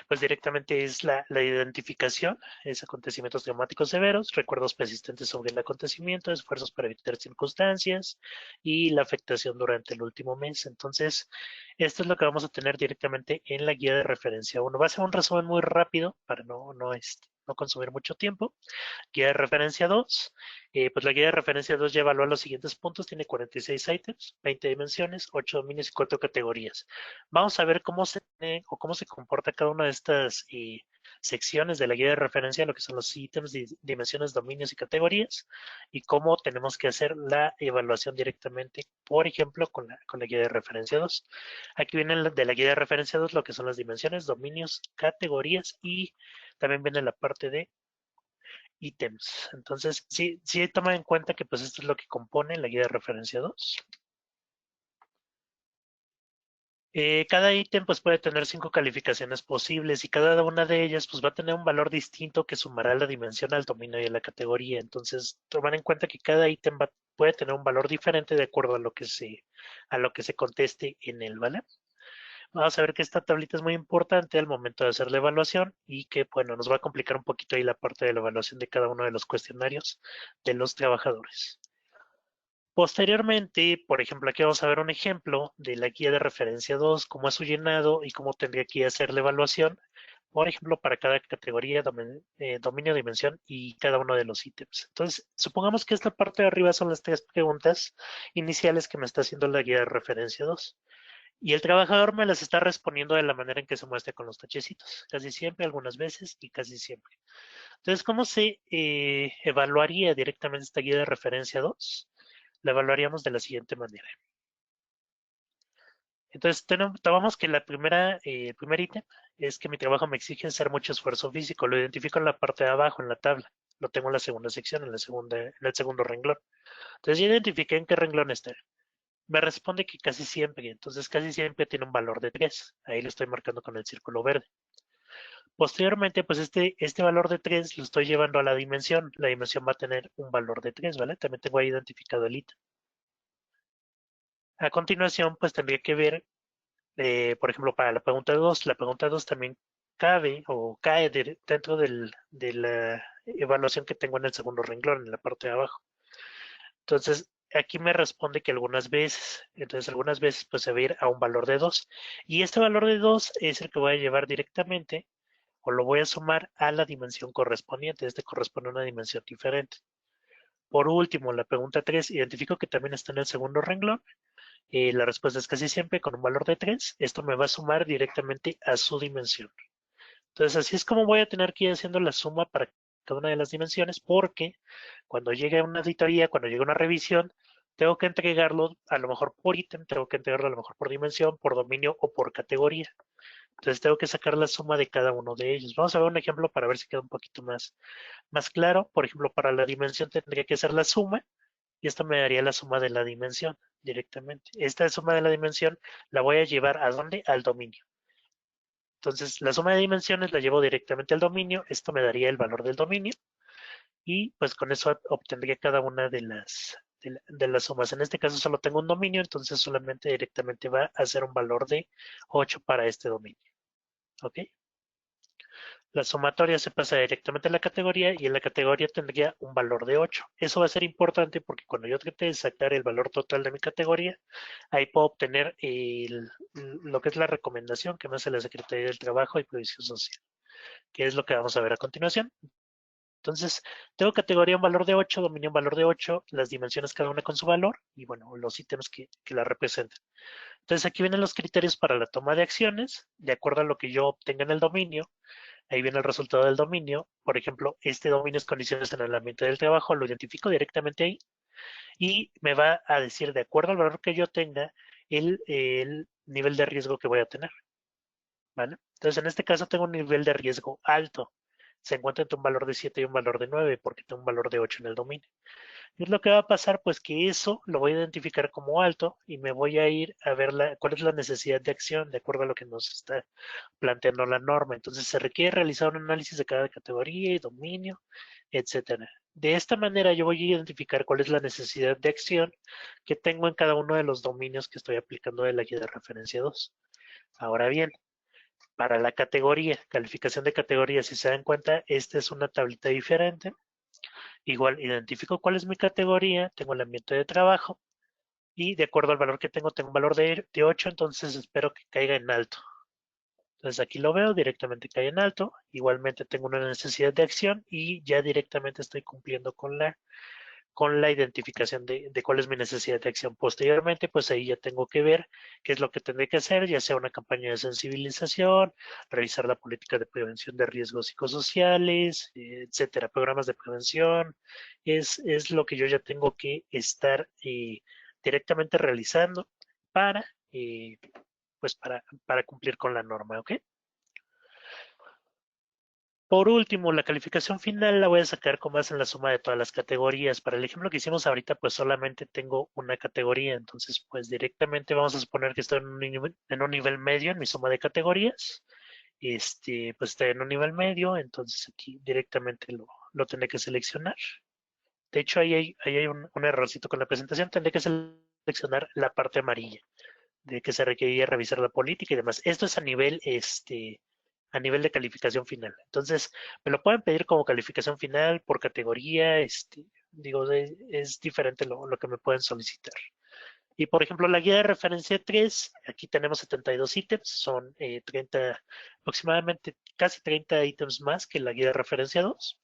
pues directamente es la identificación, es acontecimientos traumáticos severos, recuerdos persistentes sobre el acontecimiento, esfuerzos para evitar circunstancias y la afectación durante el último mes. Entonces, esto es lo que vamos a tener directamente en la guía de referencia 1. Va a ser un resumen muy rápido para no consumir mucho tiempo. Guía de referencia 2, pues la guía de referencia 2 ya evalúa los siguientes puntos, tiene 46 ítems, 20 dimensiones, 8 dominios y 4 categorías. Vamos a ver cómo cómo se comporta cada una de estas secciones de la guía de referencia, lo que son los ítems, dimensiones, dominios y categorías, y cómo tenemos que hacer la evaluación directamente, por ejemplo, con la guía de referencia 2. Aquí viene de la guía de referencia 2 lo que son las dimensiones, dominios, categorías y también viene la parte de ítems. Entonces, sí toma en cuenta que pues esto es lo que compone la guía de referencia 2. Cada ítem pues puede tener 5 calificaciones posibles y cada una de ellas pues va a tener un valor distinto que sumará la dimensión al dominio y a la categoría. Entonces, tomar en cuenta que cada ítem puede tener un valor diferente de acuerdo a lo que se conteste en él, ¿vale? Vamos a ver que esta tablita es muy importante al momento de hacer la evaluación y que, bueno, nos va a complicar un poquito ahí la parte de la evaluación de cada uno de los cuestionarios de los trabajadores. Posteriormente, por ejemplo, aquí vamos a ver un ejemplo de la guía de referencia 2, cómo es su llenado y cómo tendría que hacer la evaluación, por ejemplo, para cada categoría, dominio, dimensión y cada uno de los ítems. Entonces, supongamos que esta parte de arriba son las tres preguntas iniciales que me está haciendo la guía de referencia 2. Y el trabajador me las está respondiendo de la manera en que se muestra con los tachecitos, casi siempre, algunas veces y casi siempre. Entonces, ¿cómo se evaluaría directamente esta guía de referencia 2? La evaluaríamos de la siguiente manera. Entonces, tomamos que el primer ítem es que mi trabajo me exige hacer mucho esfuerzo físico. Lo identifico en la parte de abajo, en la tabla. Lo tengo en la segunda sección, en el segundo renglón. Entonces, ya identifiqué en qué renglón está. Me responde que casi siempre, entonces casi siempre tiene un valor de 3. Ahí lo estoy marcando con el círculo verde. Posteriormente, pues este valor de 3 lo estoy llevando a la dimensión. La dimensión va a tener un valor de 3, ¿vale? También tengo ahí identificado el ítem. A continuación, pues tendría que ver, por ejemplo, para la pregunta 2 también cabe o cae dentro de la evaluación que tengo en el segundo renglón, en la parte de abajo. Entonces, aquí me responde que algunas veces pues se va a ir a un valor de 2. Y este valor de 2 es el que voy a llevar directamente o lo voy a sumar a la dimensión correspondiente. Este corresponde a una dimensión diferente. Por último, la pregunta 3, identifico que también está en el segundo renglón. La respuesta es casi siempre con un valor de 3. Esto me va a sumar directamente a su dimensión. Entonces, así es como voy a tener que ir haciendo la suma para cada una de las dimensiones, porque cuando llegue una auditoría, cuando llegue una revisión, tengo que entregarlo a lo mejor por ítem, tengo que entregarlo a lo mejor por dimensión, por dominio o por categoría. Entonces tengo que sacar la suma de cada uno de ellos. Vamos a ver un ejemplo para ver si queda un poquito más claro. Por ejemplo, para la dimensión tendría que hacer la suma y esto me daría la suma de la dimensión directamente. Esta suma de la dimensión la voy a llevar ¿a dónde? Al dominio. Entonces, la suma de dimensiones la llevo directamente al dominio. Esto me daría el valor del dominio. Y pues con eso obtendría cada una de las sumas. En este caso solo tengo un dominio, entonces solamente directamente va a ser un valor de 8 para este dominio. ¿Ok? La sumatoria se pasa directamente a la categoría y en la categoría tendría un valor de 8. Eso va a ser importante porque cuando yo trate de sacar el valor total de mi categoría, ahí puedo obtener lo que es la recomendación que me hace la Secretaría del Trabajo y Previsión Social, que es lo que vamos a ver a continuación. Entonces, tengo categoría un valor de 8, dominio un valor de 8, las dimensiones cada una con su valor y, bueno, los ítems que la representan. Entonces, aquí vienen los criterios para la toma de acciones, de acuerdo a lo que yo obtenga en el dominio. Ahí viene el resultado del dominio. Por ejemplo, este dominio es condiciones en el ambiente del trabajo, lo identifico directamente ahí y me va a decir, de acuerdo al valor que yo tenga, el nivel de riesgo que voy a tener. ¿Vale? Entonces, en este caso tengo un nivel de riesgo alto. Se encuentra entre un valor de 7 y un valor de 9 porque tengo un valor de 8 en el dominio. ¿Qué es lo que va a pasar? Pues que eso lo voy a identificar como alto y me voy a ir a ver cuál es la necesidad de acción de acuerdo a lo que nos está planteando la norma. Entonces, se requiere realizar un análisis de cada categoría y dominio, etcétera. De esta manera yo voy a identificar cuál es la necesidad de acción que tengo en cada uno de los dominios que estoy aplicando de la guía de referencia 2. Ahora bien, para la categoría, calificación de categoría, si se dan cuenta, esta es una tablita diferente. Igual, identifico cuál es mi categoría, tengo el ambiente de trabajo y de acuerdo al valor que tengo un valor de 8, entonces espero que caiga en alto. Entonces aquí lo veo, directamente cae en alto. Igualmente tengo una necesidad de acción y ya directamente estoy cumpliendo con la identificación de cuál es mi necesidad de acción. Posteriormente, pues ahí ya tengo que ver qué es lo que tendré que hacer, ya sea una campaña de sensibilización, revisar la política de prevención de riesgos psicosociales, etcétera, programas de prevención. Es lo que yo ya tengo que estar directamente realizando para, pues para cumplir con la norma, ¿ok? Por último, la calificación final la voy a sacar con base en la suma de todas las categorías. Para el ejemplo que hicimos ahorita, pues solamente tengo una categoría. Entonces, pues directamente vamos a suponer que estoy en un nivel medio en mi suma de categorías. Pues estoy en un nivel medio, entonces aquí directamente lo tendré que seleccionar. De hecho, ahí hay un errorcito con la presentación. Tendré que seleccionar la parte amarilla, de que se requería revisar la política y demás. Esto es a nivel de calificación final. Entonces, me lo pueden pedir como calificación final por categoría, digo, es diferente lo que me pueden solicitar. Y por ejemplo, la guía de referencia 3, aquí tenemos 72 ítems, son 30, aproximadamente casi 30 ítems más que la guía de referencia 2,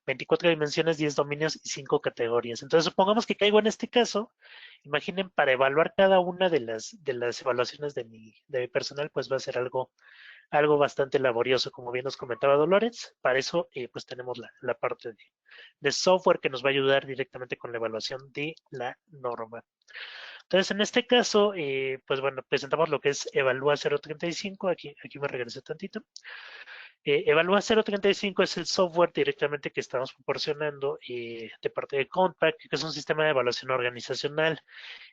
24 dimensiones, 10 dominios y 5 categorías. Entonces, supongamos que caigo en este caso, imaginen, para evaluar cada una de las evaluaciones de mi personal, pues va a ser algo bastante laborioso, como bien nos comentaba Dolores. Para eso, pues tenemos la parte de software que nos va a ayudar directamente con la evaluación de la norma. Entonces, en este caso, pues bueno, presentamos lo que es Evalúa 035. Aquí me regresé tantito. Evalúa 035 es el software directamente que estamos proporcionando de parte de Compact, que es un sistema de evaluación organizacional.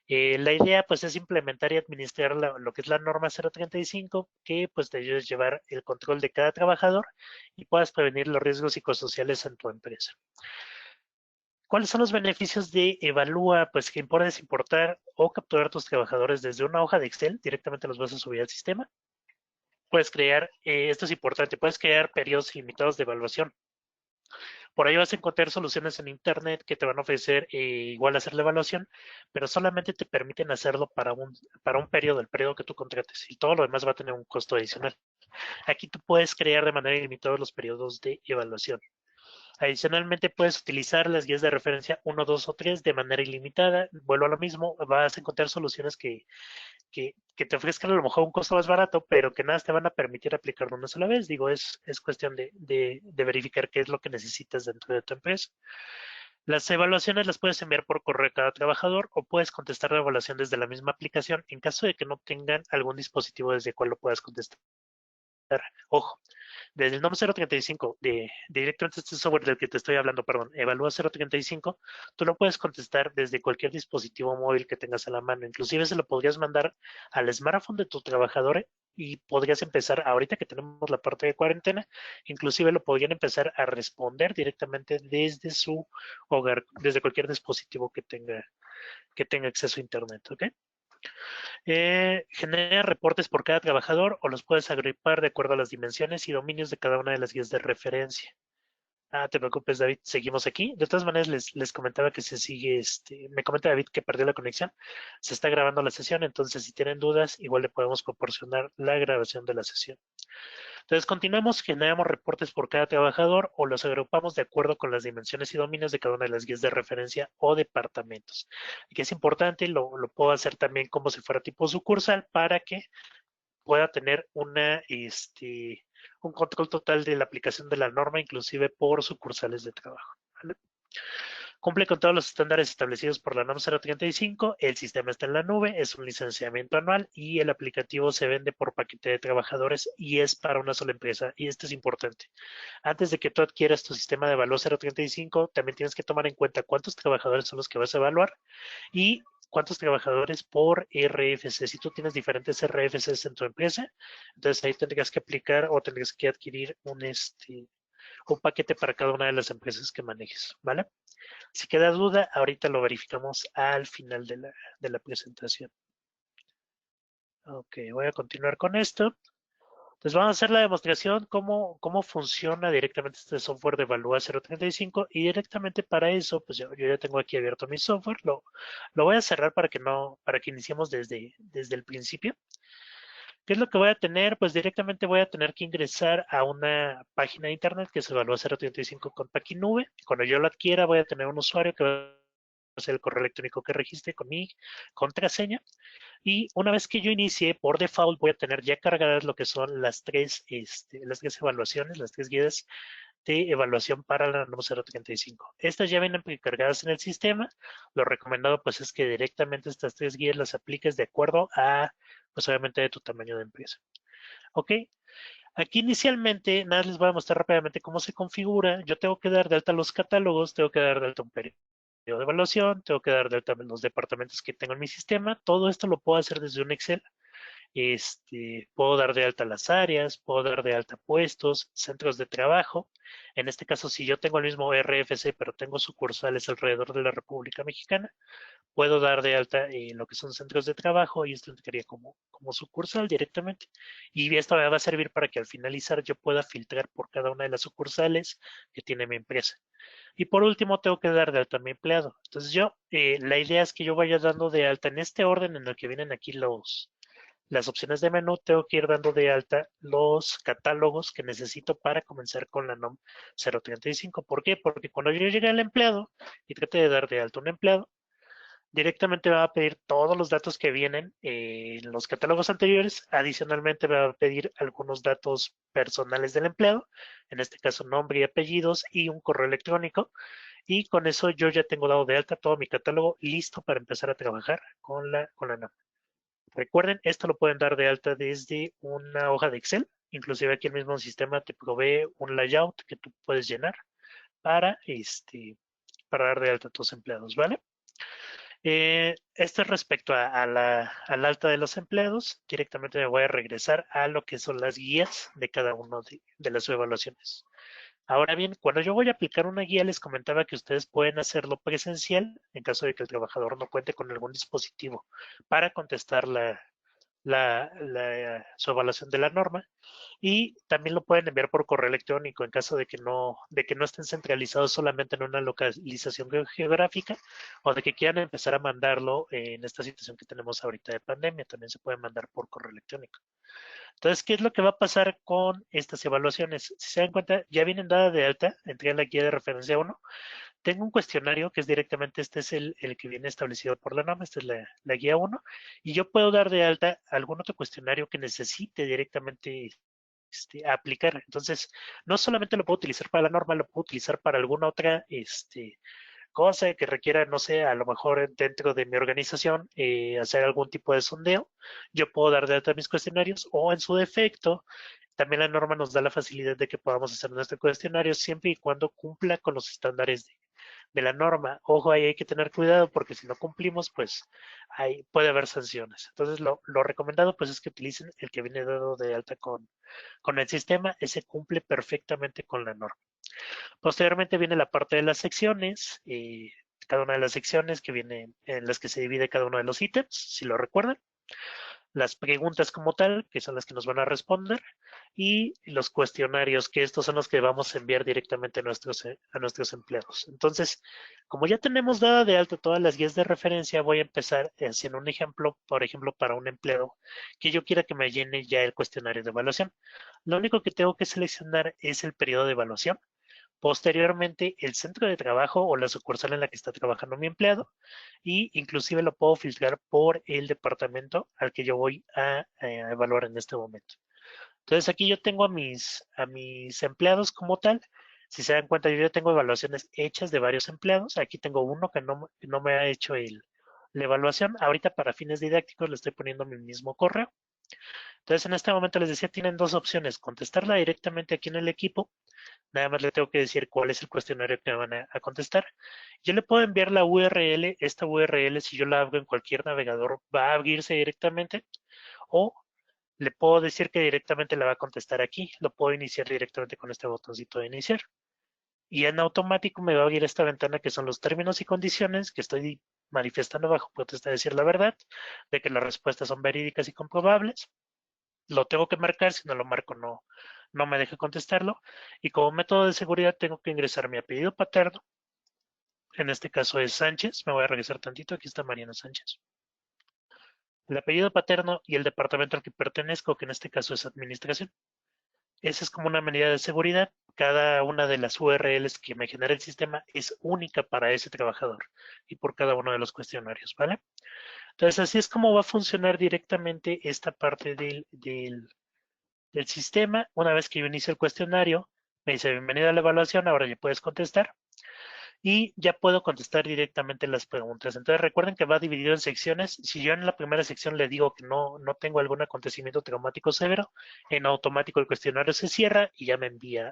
La idea pues es implementar y administrar lo que es la norma 035, que pues te ayuda a llevar el control de cada trabajador y puedas prevenir los riesgos psicosociales en tu empresa. ¿Cuáles son los beneficios de Evalúa? Pues que puedes importar o capturar tus trabajadores desde una hoja de Excel, directamente los vas a subir al sistema. Puedes crear, esto es importante, puedes crear periodos limitados de evaluación. Por ahí vas a encontrar soluciones en internet que te van a ofrecer igual hacer la evaluación, pero solamente te permiten hacerlo para un periodo, el periodo que tú contrates, y todo lo demás va a tener un costo adicional. Aquí tú puedes crear de manera ilimitada los periodos de evaluación. Adicionalmente, puedes utilizar las guías de referencia 1, 2 o 3 de manera ilimitada. Vuelvo a lo mismo, vas a encontrar soluciones que te ofrezcan a lo mejor un costo más barato, pero que nada te van a permitir aplicarlo una sola vez. Digo, es cuestión de verificar qué es lo que necesitas dentro de tu empresa. Las evaluaciones las puedes enviar por correo a cada trabajador o puedes contestar la evaluación desde la misma aplicación en caso de que no tengan algún dispositivo desde el cual lo puedas contestar. Ojo, desde el nombre 035, directamente este software del que te estoy hablando, perdón, Evalúa 035, tú lo puedes contestar desde cualquier dispositivo móvil que tengas a la mano. Inclusive se lo podrías mandar al smartphone de tu trabajador y podrías empezar, ahorita que tenemos la parte de cuarentena, inclusive lo podrían empezar a responder directamente desde su hogar, desde cualquier dispositivo que tenga acceso a internet, ¿ok? Genera reportes por cada trabajador o los puedes agrupar de acuerdo a las dimensiones y dominios de cada una de las guías de referencia. Te preocupes, David, seguimos aquí. De todas maneras, les comentaba que se sigue, me comenta David que perdió la conexión. Se está grabando la sesión, entonces si tienen dudas, igual le podemos proporcionar la grabación de la sesión. Entonces continuamos, generamos reportes por cada trabajador o los agrupamos de acuerdo con las dimensiones y dominios de cada una de las guías de referencia o departamentos. Aquí es importante, lo puedo hacer también como si fuera tipo sucursal para que pueda tener un control total de la aplicación de la norma, inclusive por sucursales de trabajo, ¿vale? Cumple con todos los estándares establecidos por la NOM 035, el sistema está en la nube, es un licenciamiento anual y el aplicativo se vende por paquete de trabajadores y es para una sola empresa. Y esto es importante. Antes de que tú adquieras tu sistema de evalúo 035, también tienes que tomar en cuenta cuántos trabajadores son los que vas a evaluar y cuántos trabajadores por RFC. Si tú tienes diferentes RFCs en tu empresa, entonces ahí tendrías que aplicar o tendrías que adquirir un paquete para cada una de las empresas que manejes, ¿vale? Si queda duda, ahorita lo verificamos al final de la presentación. Ok, voy a continuar con esto. Entonces vamos a hacer la demostración cómo funciona directamente este software de Evalúa 035 y directamente para eso, pues yo ya tengo aquí abierto mi software. Lo voy a cerrar para que iniciemos desde el principio. ¿Qué es lo que voy a tener? Pues directamente voy a tener que ingresar a una página de internet que es Evalúa 035 con Paquinube. Cuando yo lo adquiera voy a tener un usuario que va a ser el correo electrónico que registre con mi contraseña. Y una vez que yo inicie, por default voy a tener ya cargadas lo que son las tres evaluaciones, las tres guías de evaluación para la NOM 035. Estas ya vienen precargadas en el sistema. Lo recomendado pues es que directamente estas tres guías las apliques de acuerdo a, pues obviamente de tu tamaño de empresa. Ok, aquí inicialmente, nada, les voy a mostrar rápidamente cómo se configura. Yo tengo que dar de alta los catálogos, tengo que dar de alta un periodo de evaluación, tengo que dar de alta los departamentos que tengo en mi sistema. Todo esto lo puedo hacer desde un Excel. Puedo dar de alta las áreas, puedo dar de alta puestos, centros de trabajo. En este caso, si yo tengo el mismo RFC, pero tengo sucursales alrededor de la República Mexicana, puedo dar de alta lo que son centros de trabajo y esto entraría como sucursal directamente. Y esto me va a servir para que al finalizar yo pueda filtrar por cada una de las sucursales que tiene mi empresa. Y por último, tengo que dar de alta a mi empleado. Entonces la idea es que yo vaya dando de alta en este orden en el que vienen aquí las opciones de menú, tengo que ir dando de alta los catálogos que necesito para comenzar con la NOM 035. ¿Por qué? Porque cuando yo llegue al empleado y trate de dar de alta un empleado, directamente me va a pedir todos los datos que vienen en los catálogos anteriores. Adicionalmente me va a pedir algunos datos personales del empleado, en este caso nombre y apellidos y un correo electrónico. Y con eso yo ya tengo dado de alta todo mi catálogo listo para empezar a trabajar con la NOM. Recuerden, esto lo pueden dar de alta desde una hoja de Excel. Inclusive aquí el mismo sistema te provee un layout que tú puedes llenar para, dar de alta a tus empleados, ¿vale? Esto es respecto al alta de los empleados. Directamente me voy a regresar a lo que son las guías de cada uno de las evaluaciones. Ahora bien, cuando yo voy a aplicar una guía, les comentaba que ustedes pueden hacerlo presencial en caso de que el trabajador no cuente con algún dispositivo para contestar su evaluación de la norma. Y también lo pueden enviar por correo electrónico en caso de que no estén centralizados solamente en una localización geográfica o de que quieran empezar a mandarlo en esta situación que tenemos ahorita de pandemia. También se puede mandar por correo electrónico. Entonces, ¿qué es lo que va a pasar con estas evaluaciones? Si se dan cuenta, ya vienen dadas de alta, entré a la guía de referencia 1. Tengo un cuestionario que es directamente, este es el que viene establecido por la norma, esta es la guía 1, y yo puedo dar de alta algún otro cuestionario que necesite directamente aplicar. Entonces, no solamente lo puedo utilizar para la norma, lo puedo utilizar para alguna otra cosa que requiera, no sé, a lo mejor dentro de mi organización, hacer algún tipo de sondeo. Yo puedo dar de alta mis cuestionarios o en su defecto, también la norma nos da la facilidad de que podamos hacer nuestro cuestionario siempre y cuando cumpla con los estándares de la norma. Ojo, ahí hay que tener cuidado porque si no cumplimos, pues ahí puede haber sanciones. Entonces, lo recomendado pues es que utilicen el que viene dado de alta con el sistema. Ese cumple perfectamente con la norma. Posteriormente viene la parte de las secciones, cada una de las secciones que viene en las que se divide cada uno de los ítems, si lo recuerdan. las preguntas como tal, que son las que nos van a responder, y los cuestionarios, que estos son los que vamos a enviar directamente a nuestros empleados. Entonces, como ya tenemos dada de alta todas las guías de referencia, voy a empezar haciendo un ejemplo, por ejemplo, para un empleado que yo quiera que me llene ya el cuestionario de evaluación. Lo único que tengo que seleccionar es el periodo de evaluación. Posteriormente, el centro de trabajo o la sucursal en la que está trabajando mi empleado, y inclusive lo puedo filtrar por el departamento al que yo voy a evaluar en este momento. Entonces aquí yo tengo a mis empleados como tal. Si se dan cuenta, yo ya tengo evaluaciones hechas de varios empleados. Aquí tengo uno que no me ha hecho la evaluación. Ahorita para fines didácticos le estoy poniendo mi mismo correo. Entonces en este momento les decía, tienen dos opciones: contestarla directamente aquí en el equipo. Nada más le tengo que decir cuál es el cuestionario que me van a contestar. Yo le puedo enviar la URL. Esta URL, si yo la abro en cualquier navegador, va a abrirse directamente, o le puedo decir que directamente la va a contestar aquí. Lo puedo iniciar directamente con este botoncito de iniciar. Y en automático me va a abrir esta ventana que son los términos y condiciones que estoy manifestando bajo potestad de decir la verdad, de que las respuestas son verídicas y comprobables. Lo tengo que marcar, si no lo marco no me deja contestarlo. Y como método de seguridad tengo que ingresar mi apellido paterno. En este caso es Sánchez. Me voy a regresar tantito. Aquí está Mariana Sánchez. El apellido paterno y el departamento al que pertenezco, que en este caso es administración. Esa es como una medida de seguridad. Cada una de las URLs que me genera el sistema es única para ese trabajador y por cada uno de los cuestionarios, ¿vale? Entonces, así es como va a funcionar directamente esta parte del sistema. Una vez que yo inicio el cuestionario, me dice bienvenido a la evaluación, ahora ya puedes contestar. Y ya puedo contestar directamente las preguntas. Entonces recuerden que va dividido en secciones. Si yo en la primera sección le digo que no tengo algún acontecimiento traumático severo, en automático el cuestionario se cierra y ya me envía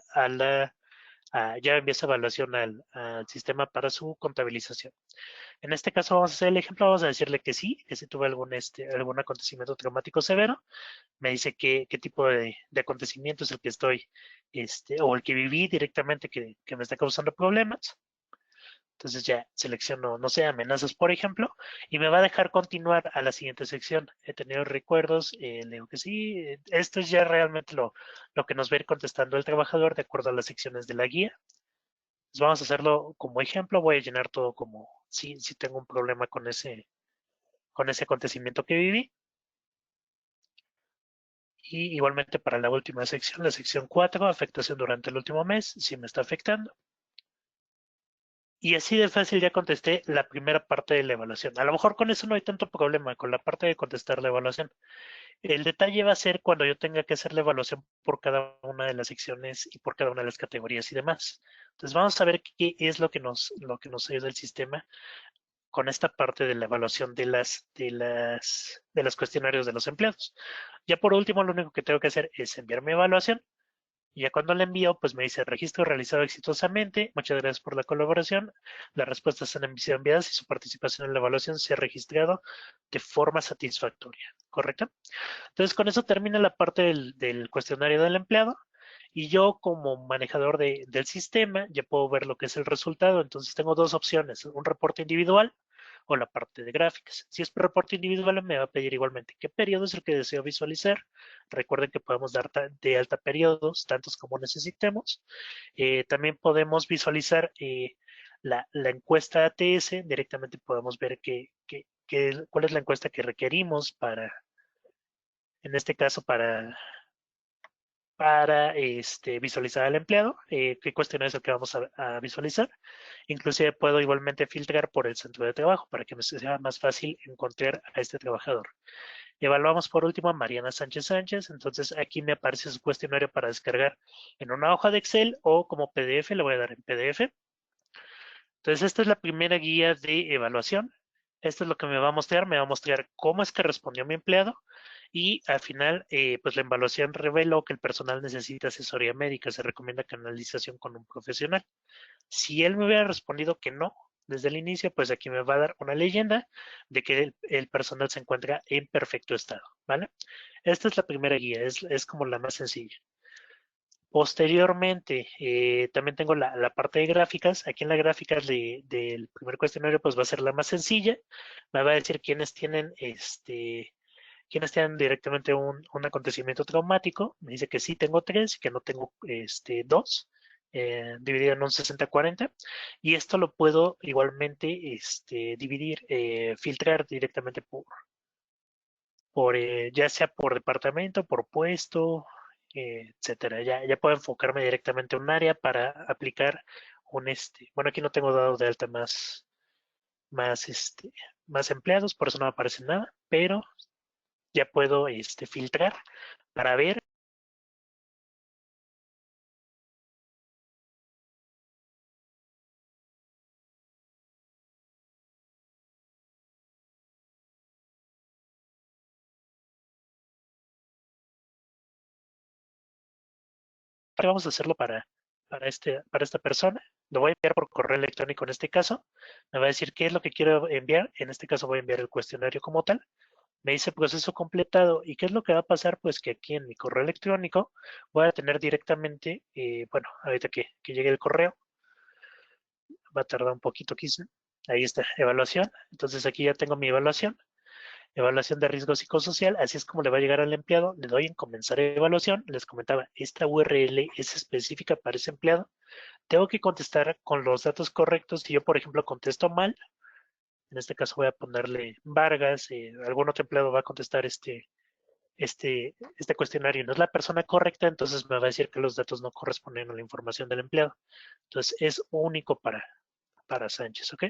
ya envía esa evaluación al sistema para su contabilización. En este caso vamos a hacer el ejemplo, vamos a decirle que sí tuve algún acontecimiento traumático severo. Me dice qué tipo de acontecimiento es el que estoy, o el que viví directamente que me está causando problemas. Entonces ya selecciono, no sé, amenazas, por ejemplo, y me va a dejar continuar a la siguiente sección. He tenido recuerdos, le digo que sí. Esto es ya realmente lo que nos va a ir contestando el trabajador de acuerdo a las secciones de la guía. Pues vamos a hacerlo como ejemplo. Voy a llenar todo como si tengo un problema con ese acontecimiento que viví. Y igualmente para la última sección, la sección 4, afectación durante el último mes, si me está afectando. Y así de fácil ya contesté la primera parte de la evaluación. A lo mejor con eso no hay tanto problema, con la parte de contestar la evaluación. El detalle va a ser cuando yo tenga que hacer la evaluación por cada una de las secciones y por cada una de las categorías y demás. Entonces vamos a ver qué es lo que nos ayuda el sistema con esta parte de la evaluación de los cuestionarios de los empleados. Ya por último, lo único que tengo que hacer es enviar mi evaluación. Y ya cuando le envío, pues me dice registro realizado exitosamente. Muchas gracias por la colaboración. Las respuestas han sido enviadas y su participación en la evaluación se ha registrado de forma satisfactoria. ¿Correcto? Entonces, con eso termina la parte del cuestionario del empleado. Y yo, como manejador del sistema, ya puedo ver lo que es el resultado. Entonces, tengo dos opciones: un reporte individual o la parte de gráficas. Si es por reporte individual, me va a pedir igualmente qué periodo es el que deseo visualizar. Recuerden que podemos dar de alta periodos, tantos como necesitemos. También podemos visualizar la encuesta ATS. Directamente podemos ver cuál es la encuesta que requerimos en este caso, para visualizar al empleado, qué cuestionario es el que vamos a visualizar. Inclusive puedo igualmente filtrar por el centro de trabajo para que me sea más fácil encontrar a este trabajador. Evaluamos por último a Mariana Sánchez Sánchez. Entonces aquí me aparece su cuestionario para descargar en una hoja de Excel o como PDF. Le voy a dar en PDF. Entonces esta es la primera guía de evaluación. Esto es lo que me va a mostrar. Me va a mostrar cómo es que respondió mi empleado. Y al final, pues la evaluación reveló que el personal necesita asesoría médica. Se recomienda canalización con un profesional. Si él me hubiera respondido que no desde el inicio, pues aquí me va a dar una leyenda de que el personal se encuentra en perfecto estado, ¿vale? Esta es la primera guía, es como la más sencilla. Posteriormente, también tengo la parte de gráficas. Aquí en la gráficas del primer cuestionario, pues va a ser la más sencilla. Me va a decir quiénes tienen ¿Quiénes tienen directamente un acontecimiento traumático? Me dice que sí tengo 3 y que no tengo 2, dividido en un 60-40. Y esto lo puedo igualmente dividir, filtrar directamente ya sea por departamento, por puesto, etcétera. Ya puedo enfocarme directamente en un área para aplicar bueno, aquí no tengo dado de alta más, más empleados, por eso no me aparece nada, pero ya puedo filtrar para ver. Vamos a hacerlo para esta persona. Lo voy a enviar por correo electrónico en este caso. Me va a decir qué es lo que quiero enviar. En este caso voy a enviar el cuestionario como tal. Me dice proceso completado. ¿Y qué es lo que va a pasar? Pues que aquí en mi correo electrónico voy a tener directamente, bueno, ahorita que llegue el correo, va a tardar un poquito quizá. Ahí está, evaluación. Entonces aquí ya tengo mi evaluación. Evaluación de riesgo psicosocial, así es como le va a llegar al empleado. Le doy en comenzar evaluación. Les comentaba, esta URL es específica para ese empleado. Tengo que contestar con los datos correctos. Si yo, por ejemplo, contesto mal, en este caso voy a ponerle Vargas, algún otro empleado va a contestar este cuestionario no es la persona correcta, entonces me va a decir que los datos no corresponden a la información del empleado. Entonces es único para Sánchez, ¿ok?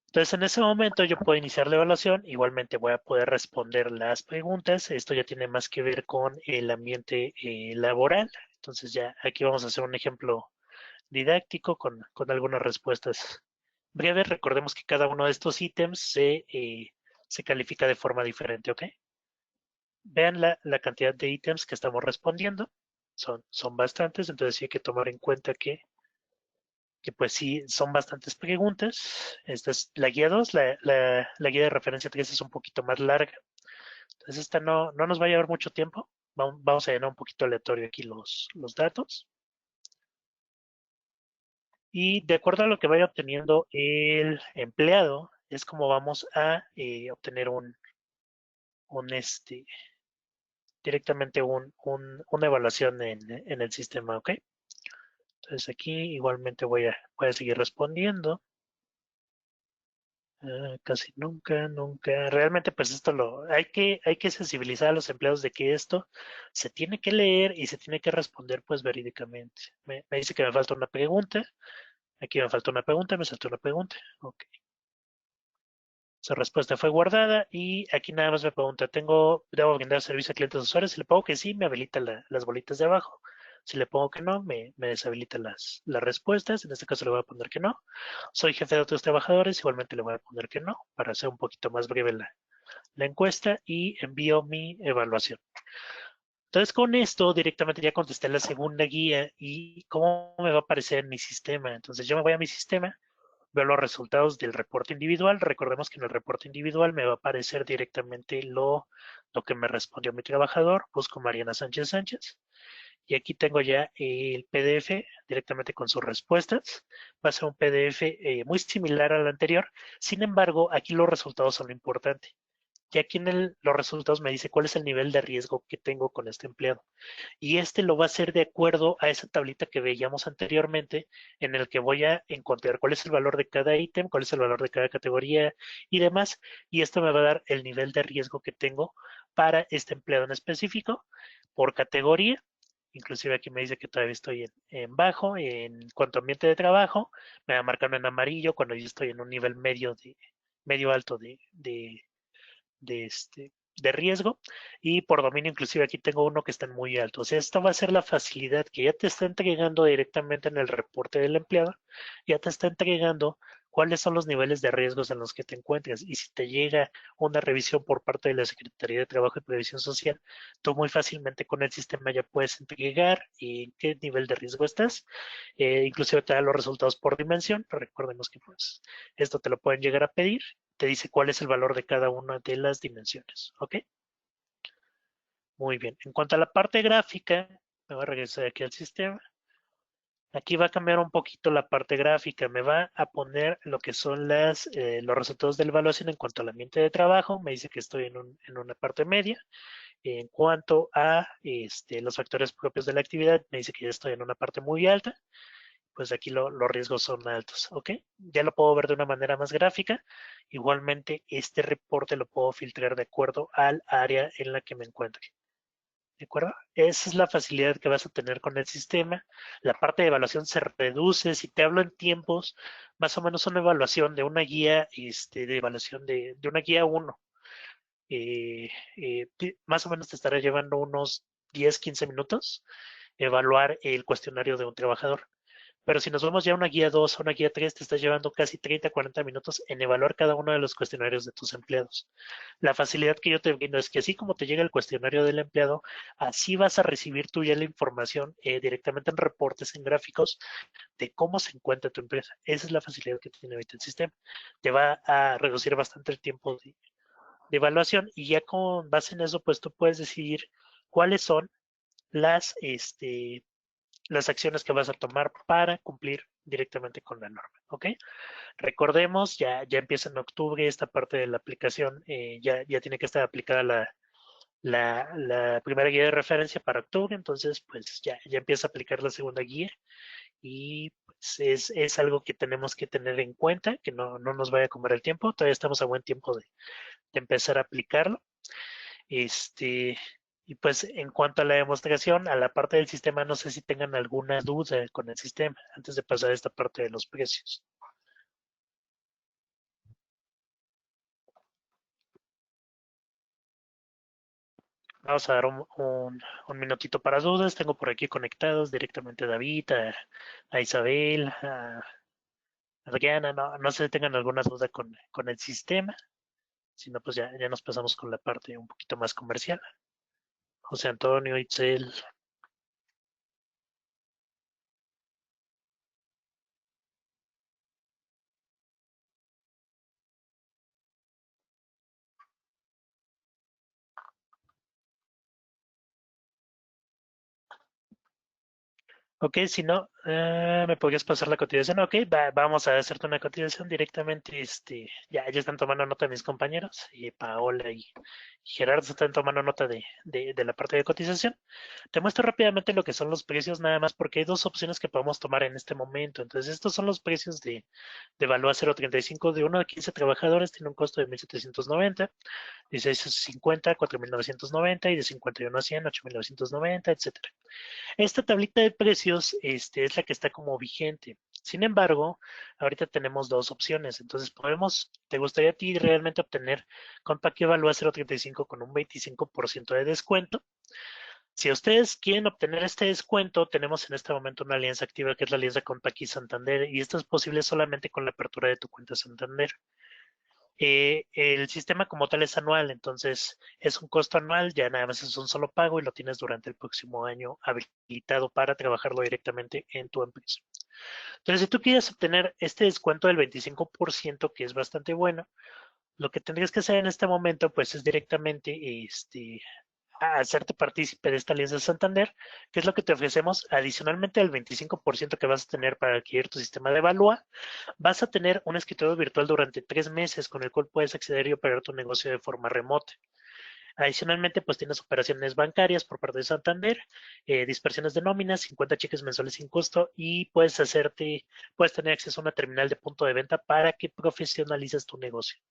Entonces en ese momento yo puedo iniciar la evaluación, igualmente voy a poder responder las preguntas. Esto ya tiene más que ver con el ambiente laboral. Entonces ya aquí vamos a hacer un ejemplo didáctico con algunas respuestas breves. Recordemos que cada uno de estos ítems se califica de forma diferente, ¿ok? Vean la cantidad de ítems que estamos respondiendo. Son bastantes, entonces sí hay que tomar en cuenta que pues sí, son bastantes preguntas. Esta es la guía 2, la guía de referencia 3 es un poquito más larga. Entonces esta no nos va a llevar mucho tiempo. Vamos a llenar un poquito aleatorio aquí los datos. Y de acuerdo a lo que vaya obteniendo el empleado, es como vamos a obtener un directamente una evaluación en el sistema, ¿ok? Entonces aquí igualmente voy a seguir respondiendo. Casi nunca. Realmente pues hay que sensibilizar a los empleados de que esto se tiene que leer y se tiene que responder pues verídicamente. Me dice que me falta una pregunta. Aquí me falta una pregunta, me saltó una pregunta. Ok. Su respuesta fue guardada y aquí nada más me pregunta, ¿debo brindar servicio a clientes usuarios? Si le pongo que sí, me habilita las bolitas de abajo. Si le pongo que no, me deshabilita las respuestas. En este caso le voy a poner que no. Soy jefe de otros trabajadores, igualmente le voy a poner que no, para hacer un poquito más breve la encuesta y envío mi evaluación. Entonces con esto directamente ya contesté la segunda guía y cómo me va a aparecer en mi sistema. Entonces yo me voy a mi sistema, veo los resultados del reporte individual. Recordemos que en el reporte individual me va a aparecer directamente lo que me respondió mi trabajador. Busco Mariana Sánchez Sánchez. Y aquí tengo ya el PDF directamente con sus respuestas. Va a ser un PDF muy similar al anterior. Sin embargo, aquí los resultados son lo importante. Y aquí en los resultados me dice cuál es el nivel de riesgo que tengo con este empleado. Y este lo va a hacer de acuerdo a esa tablita que veíamos anteriormente, en el que voy a encontrar cuál es el valor de cada ítem, cuál es el valor de cada categoría y demás. Y esto me va a dar el nivel de riesgo que tengo para este empleado en específico por categoría. Inclusive aquí me dice que todavía estoy en bajo. En cuanto a ambiente de trabajo, me va marcando en amarillo cuando yo estoy en un nivel medio alto de, este, de riesgo. Y por dominio, inclusive aquí tengo uno que está muy alto. O sea, esta va a ser la facilidad que ya te está entregando directamente en el reporte del empleado. Ya te está entregando cuáles son los niveles de riesgos en los que te encuentras. Y si te llega una revisión por parte de la Secretaría de Trabajo y Previsión Social, tú muy fácilmente con el sistema ya puedes entregar en qué nivel de riesgo estás. Inclusive te da los resultados por dimensión. Recordemos que pues esto te lo pueden llegar a pedir. Te dice cuál es el valor de cada una de las dimensiones. ¿Ok? Muy bien. En cuanto a la parte gráfica, me voy a regresar aquí al sistema. Aquí va a cambiar un poquito la parte gráfica. Me va a poner lo que son los resultados de la evaluación en cuanto al ambiente de trabajo. Me dice que estoy en una parte media. En cuanto a los factores propios de la actividad, me dice que ya estoy en una parte muy alta. Pues aquí los riesgos son altos, ¿ok? Ya lo puedo ver de una manera más gráfica. Igualmente, este reporte lo puedo filtrar de acuerdo al área en la que me encuentre. ¿De acuerdo? Esa es la facilidad que vas a tener con el sistema. La parte de evaluación se reduce. Si te hablo en tiempos, más o menos una evaluación de una guía, de evaluación de una guía 1, más o menos te estará llevando unos 10, 15 minutos evaluar el cuestionario de un trabajador. Pero si nos vamos ya a una guía 2 o una guía 3, te estás llevando casi 30, 40 minutos en evaluar cada uno de los cuestionarios de tus empleados. La facilidad que yo te brindo es que así como te llega el cuestionario del empleado, así vas a recibir tú ya la información directamente en reportes, en gráficos, de cómo se encuentra tu empresa. Esa es la facilidad que tiene ahorita el sistema. Te va a reducir bastante el tiempo de evaluación y ya con base en eso, pues tú puedes decidir cuáles son las, las acciones que vas a tomar para cumplir directamente con la norma, ¿ok? Recordemos, ya empieza en octubre esta parte de la aplicación, ya tiene que estar aplicada la primera guía de referencia para octubre, entonces pues ya empieza a aplicar la segunda guía y pues es algo que tenemos que tener en cuenta, que no nos vaya a comer el tiempo, todavía estamos a buen tiempo de empezar a aplicarlo. Y pues en cuanto a la demostración, a la parte del sistema, no sé si tengan alguna duda con el sistema antes de pasar a esta parte de los precios. Vamos a dar un minutito para dudas. Tengo por aquí conectados directamente a David, a Isabel, a Adriana. No sé si tengan alguna duda con el sistema. Si no, pues ya nos pasamos con la parte un poquito más comercial. José Antonio, Itzel. Ok, si no, ¿me podrías pasar la cotización? Ok, vamos a hacerte una cotización directamente. Ya están tomando nota mis compañeros, y Paola y Gerardo están tomando nota de la parte de cotización. Te muestro rápidamente lo que son los precios, nada más porque hay dos opciones que podemos tomar en este momento. Entonces, estos son los precios de Valúa 035 de 1 a 15 trabajadores, tiene un costo de 1,790. 16 a 50, 4,990 y de 51 a 100, 8,990, etcétera. Esta tablita de precios es la que está como vigente. Sin embargo, ahorita tenemos dos opciones. Entonces, ¿te gustaría a ti realmente obtener Compact Evalúa 035 con un 25% de descuento? Si ustedes quieren obtener este descuento, tenemos en este momento una alianza activa que es la alianza con Paqui Santander y esto es posible solamente con la apertura de tu cuenta Santander. El sistema como tal es anual, entonces es un costo anual, ya nada más es un solo pago y lo tienes durante el próximo año habilitado para trabajarlo directamente en tu empresa. Entonces, si tú quieres obtener este descuento del 25%, que es bastante bueno, lo que tendrías que hacer en este momento, pues es directamente a hacerte partícipe de esta alianza de Santander, que es lo que te ofrecemos adicionalmente al 25% que vas a tener para adquirir tu sistema de Evalúa. Vas a tener un escritorio virtual durante 3 meses con el cual puedes acceder y operar tu negocio de forma remota. Adicionalmente, pues tienes operaciones bancarias por parte de Santander, dispersiones de nóminas, 50 cheques mensuales sin costo y puedes tener acceso a una terminal de punto de venta para que profesionalices tu negocio.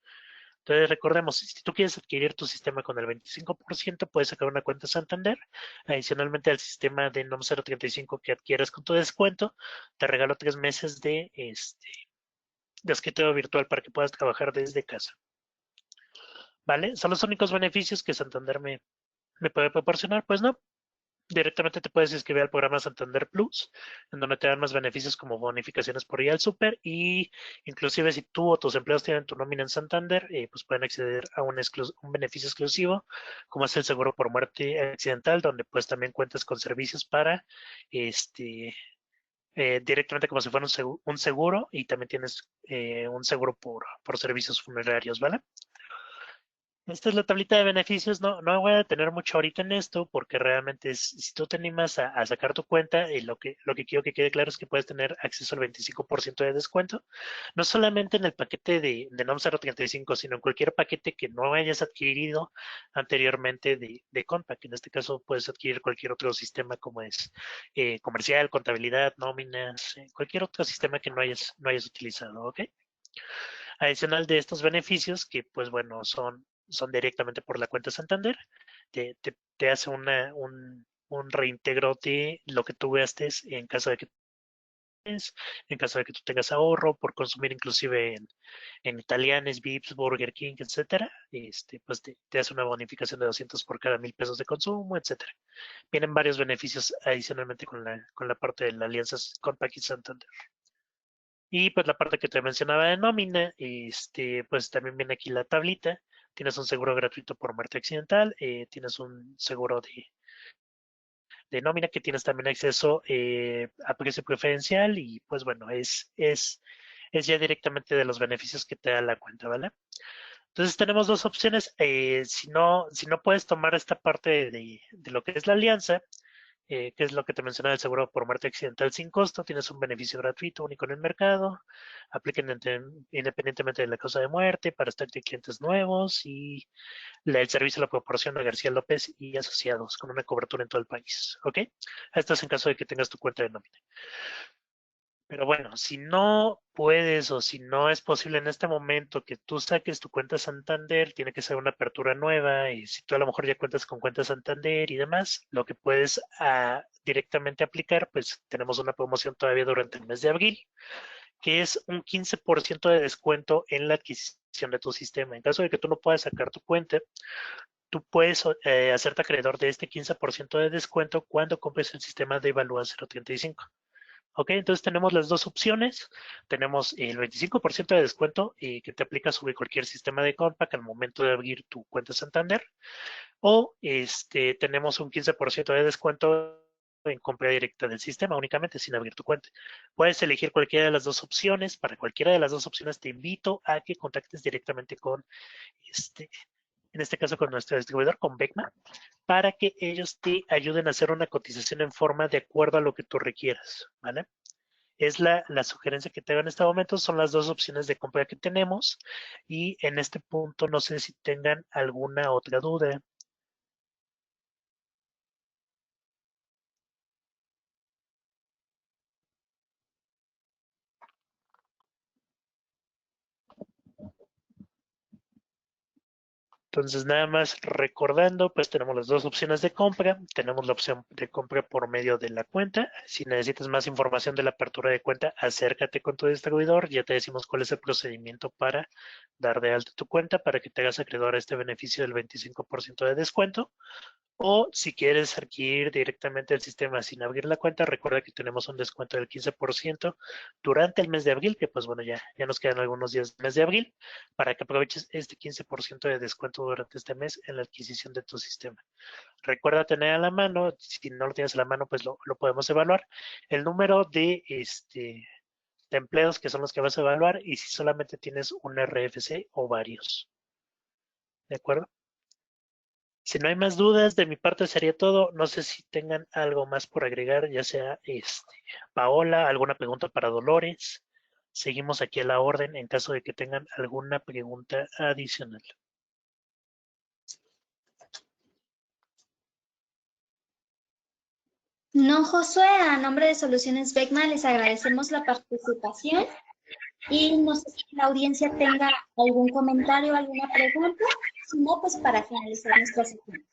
Entonces, recordemos, si tú quieres adquirir tu sistema con el 25%, puedes sacar una cuenta Santander. Adicionalmente al sistema de NOM 035 que adquieres con tu descuento, te regalo 3 meses de escritorio virtual para que puedas trabajar desde casa. ¿Vale? ¿Son los únicos beneficios que Santander me puede proporcionar? Pues no. Directamente te puedes inscribir al programa Santander Plus, en donde te dan más beneficios como bonificaciones por ir al súper y inclusive si tú o tus empleados tienen tu nómina en Santander, pues pueden acceder a un beneficio exclusivo, como es el seguro por muerte accidental, donde pues también cuentas con servicios para directamente como si fuera un seguro y también tienes un seguro por servicios funerarios, ¿vale? Esta es la tablita de beneficios. No me voy a detener mucho ahorita en esto porque realmente si tú te animas a sacar tu cuenta, lo que quiero que quede claro es que puedes tener acceso al 25% de descuento, no solamente en el paquete de NOM 035, sino en cualquier paquete que no hayas adquirido anteriormente de Compact. En este caso puedes adquirir cualquier otro sistema como es comercial, contabilidad, nóminas, cualquier otro sistema que no hayas utilizado, ¿ok? Adicional de estos beneficios, que pues bueno, son directamente por la cuenta Santander, te hace un reintegro de lo que tú gastes en caso de que tú tengas ahorro por consumir inclusive en Italianes, Vips, Burger King, etcétera, pues te hace una bonificación de 200 por cada 1,000 pesos de consumo, etcétera. Vienen varios beneficios adicionalmente con la parte de la alianza Compact y Santander. Y pues la parte que te mencionaba de nómina, pues también viene aquí la tablita. Tienes un seguro gratuito por muerte accidental, tienes un seguro de nómina que tienes también acceso a precio preferencial y pues bueno, es ya directamente de los beneficios que te da la cuenta, ¿vale? Entonces tenemos dos opciones. Si no puedes tomar esta parte de lo que es la alianza, que es lo que te mencionaba el seguro por muerte accidental sin costo, tienes un beneficio gratuito único en el mercado, aplica independientemente de la causa de muerte, para stock de clientes nuevos y el servicio lo proporciona García López y asociados con una cobertura en todo el país, ¿ok? Esto es en caso de que tengas tu cuenta de nómina. Pero bueno, si no puedes o si no es posible en este momento que tú saques tu cuenta Santander, tiene que ser una apertura nueva y si tú a lo mejor ya cuentas con cuenta Santander y demás, lo que puedes directamente aplicar, pues tenemos una promoción todavía durante el mes de abril, que es un 15% de descuento en la adquisición de tu sistema. En caso de que tú no puedas sacar tu cuenta, tú puedes hacerte acreedor de este 15% de descuento cuando compres el sistema de Evalúa 035. Ok, entonces tenemos las dos opciones. Tenemos el 25% de descuento que te aplica sobre cualquier sistema de Compact al momento de abrir tu cuenta Santander. O tenemos un 15% de descuento en compra directa del sistema únicamente sin abrir tu cuenta. Puedes elegir cualquiera de las dos opciones. Para cualquiera de las dos opciones te invito a que contactes directamente con en este caso con nuestro distribuidor, con Beckman, para que ellos te ayuden a hacer una cotización en forma de acuerdo a lo que tú requieras, ¿vale? Es la sugerencia que te hago en este momento, son las dos opciones de compra que tenemos y en este punto no sé si tengan alguna otra duda. Entonces, nada más recordando, pues tenemos las dos opciones de compra. Tenemos la opción de compra por medio de la cuenta. Si necesitas más información de la apertura de cuenta, acércate con tu distribuidor. Ya te decimos cuál es el procedimiento para dar de alta tu cuenta para que te hagas acreedor a este beneficio del 25% de descuento. O si quieres adquirir directamente el sistema sin abrir la cuenta, recuerda que tenemos un descuento del 15% durante el mes de abril, que pues bueno, ya nos quedan algunos días del mes de abril, para que aproveches este 15% de descuento durante este mes en la adquisición de tu sistema. Recuerda tener a la mano, si no lo tienes a la mano, pues lo podemos evaluar, el número de empleados que son los que vas a evaluar y si solamente tienes un RFC o varios. ¿De acuerdo? Si no hay más dudas, de mi parte sería todo. No sé si tengan algo más por agregar, ya sea Paola, alguna pregunta para Dolores. Seguimos aquí a la orden en caso de que tengan alguna pregunta adicional. No, Josué, a nombre de Soluciones Beckman les agradecemos la participación y no sé si la audiencia tenga algún comentario o alguna pregunta, si no, pues para finalizar nuestra sesión.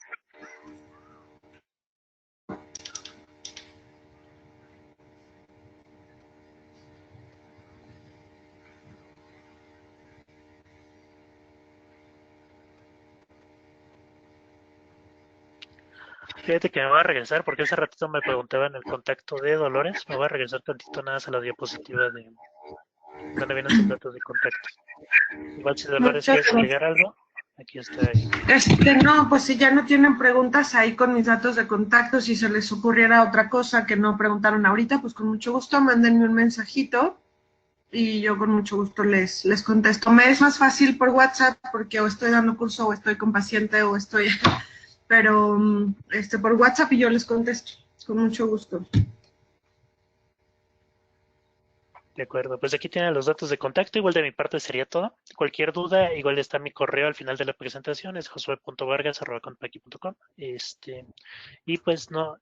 Fíjate que me voy a regresar porque hace ratito me preguntaban el contacto de Dolores. Me voy a regresar tantito nada más a la diapositiva de donde vienen sus datos de contacto. Igual si Dolores quieres agregar algo, aquí está. No, pues si ya no tienen preguntas ahí con mis datos de contacto, si se les ocurriera otra cosa que no preguntaron ahorita, pues con mucho gusto mándenme un mensajito y yo con mucho gusto les contesto. Me es más fácil por WhatsApp porque o estoy dando curso o estoy con paciente o estoy, pero por WhatsApp y yo les contesto con mucho gusto. De acuerdo, pues aquí tienen los datos de contacto. Igual de mi parte sería todo. Cualquier duda, igual está mi correo al final de la presentación, es josue.vargas@compaqui.com. Y pues no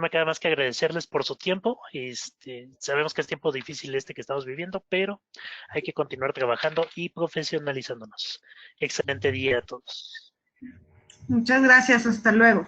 me queda más que agradecerles por su tiempo. Sabemos que es tiempo difícil que estamos viviendo, pero hay que continuar trabajando y profesionalizándonos. Excelente día a todos. Muchas gracias, hasta luego.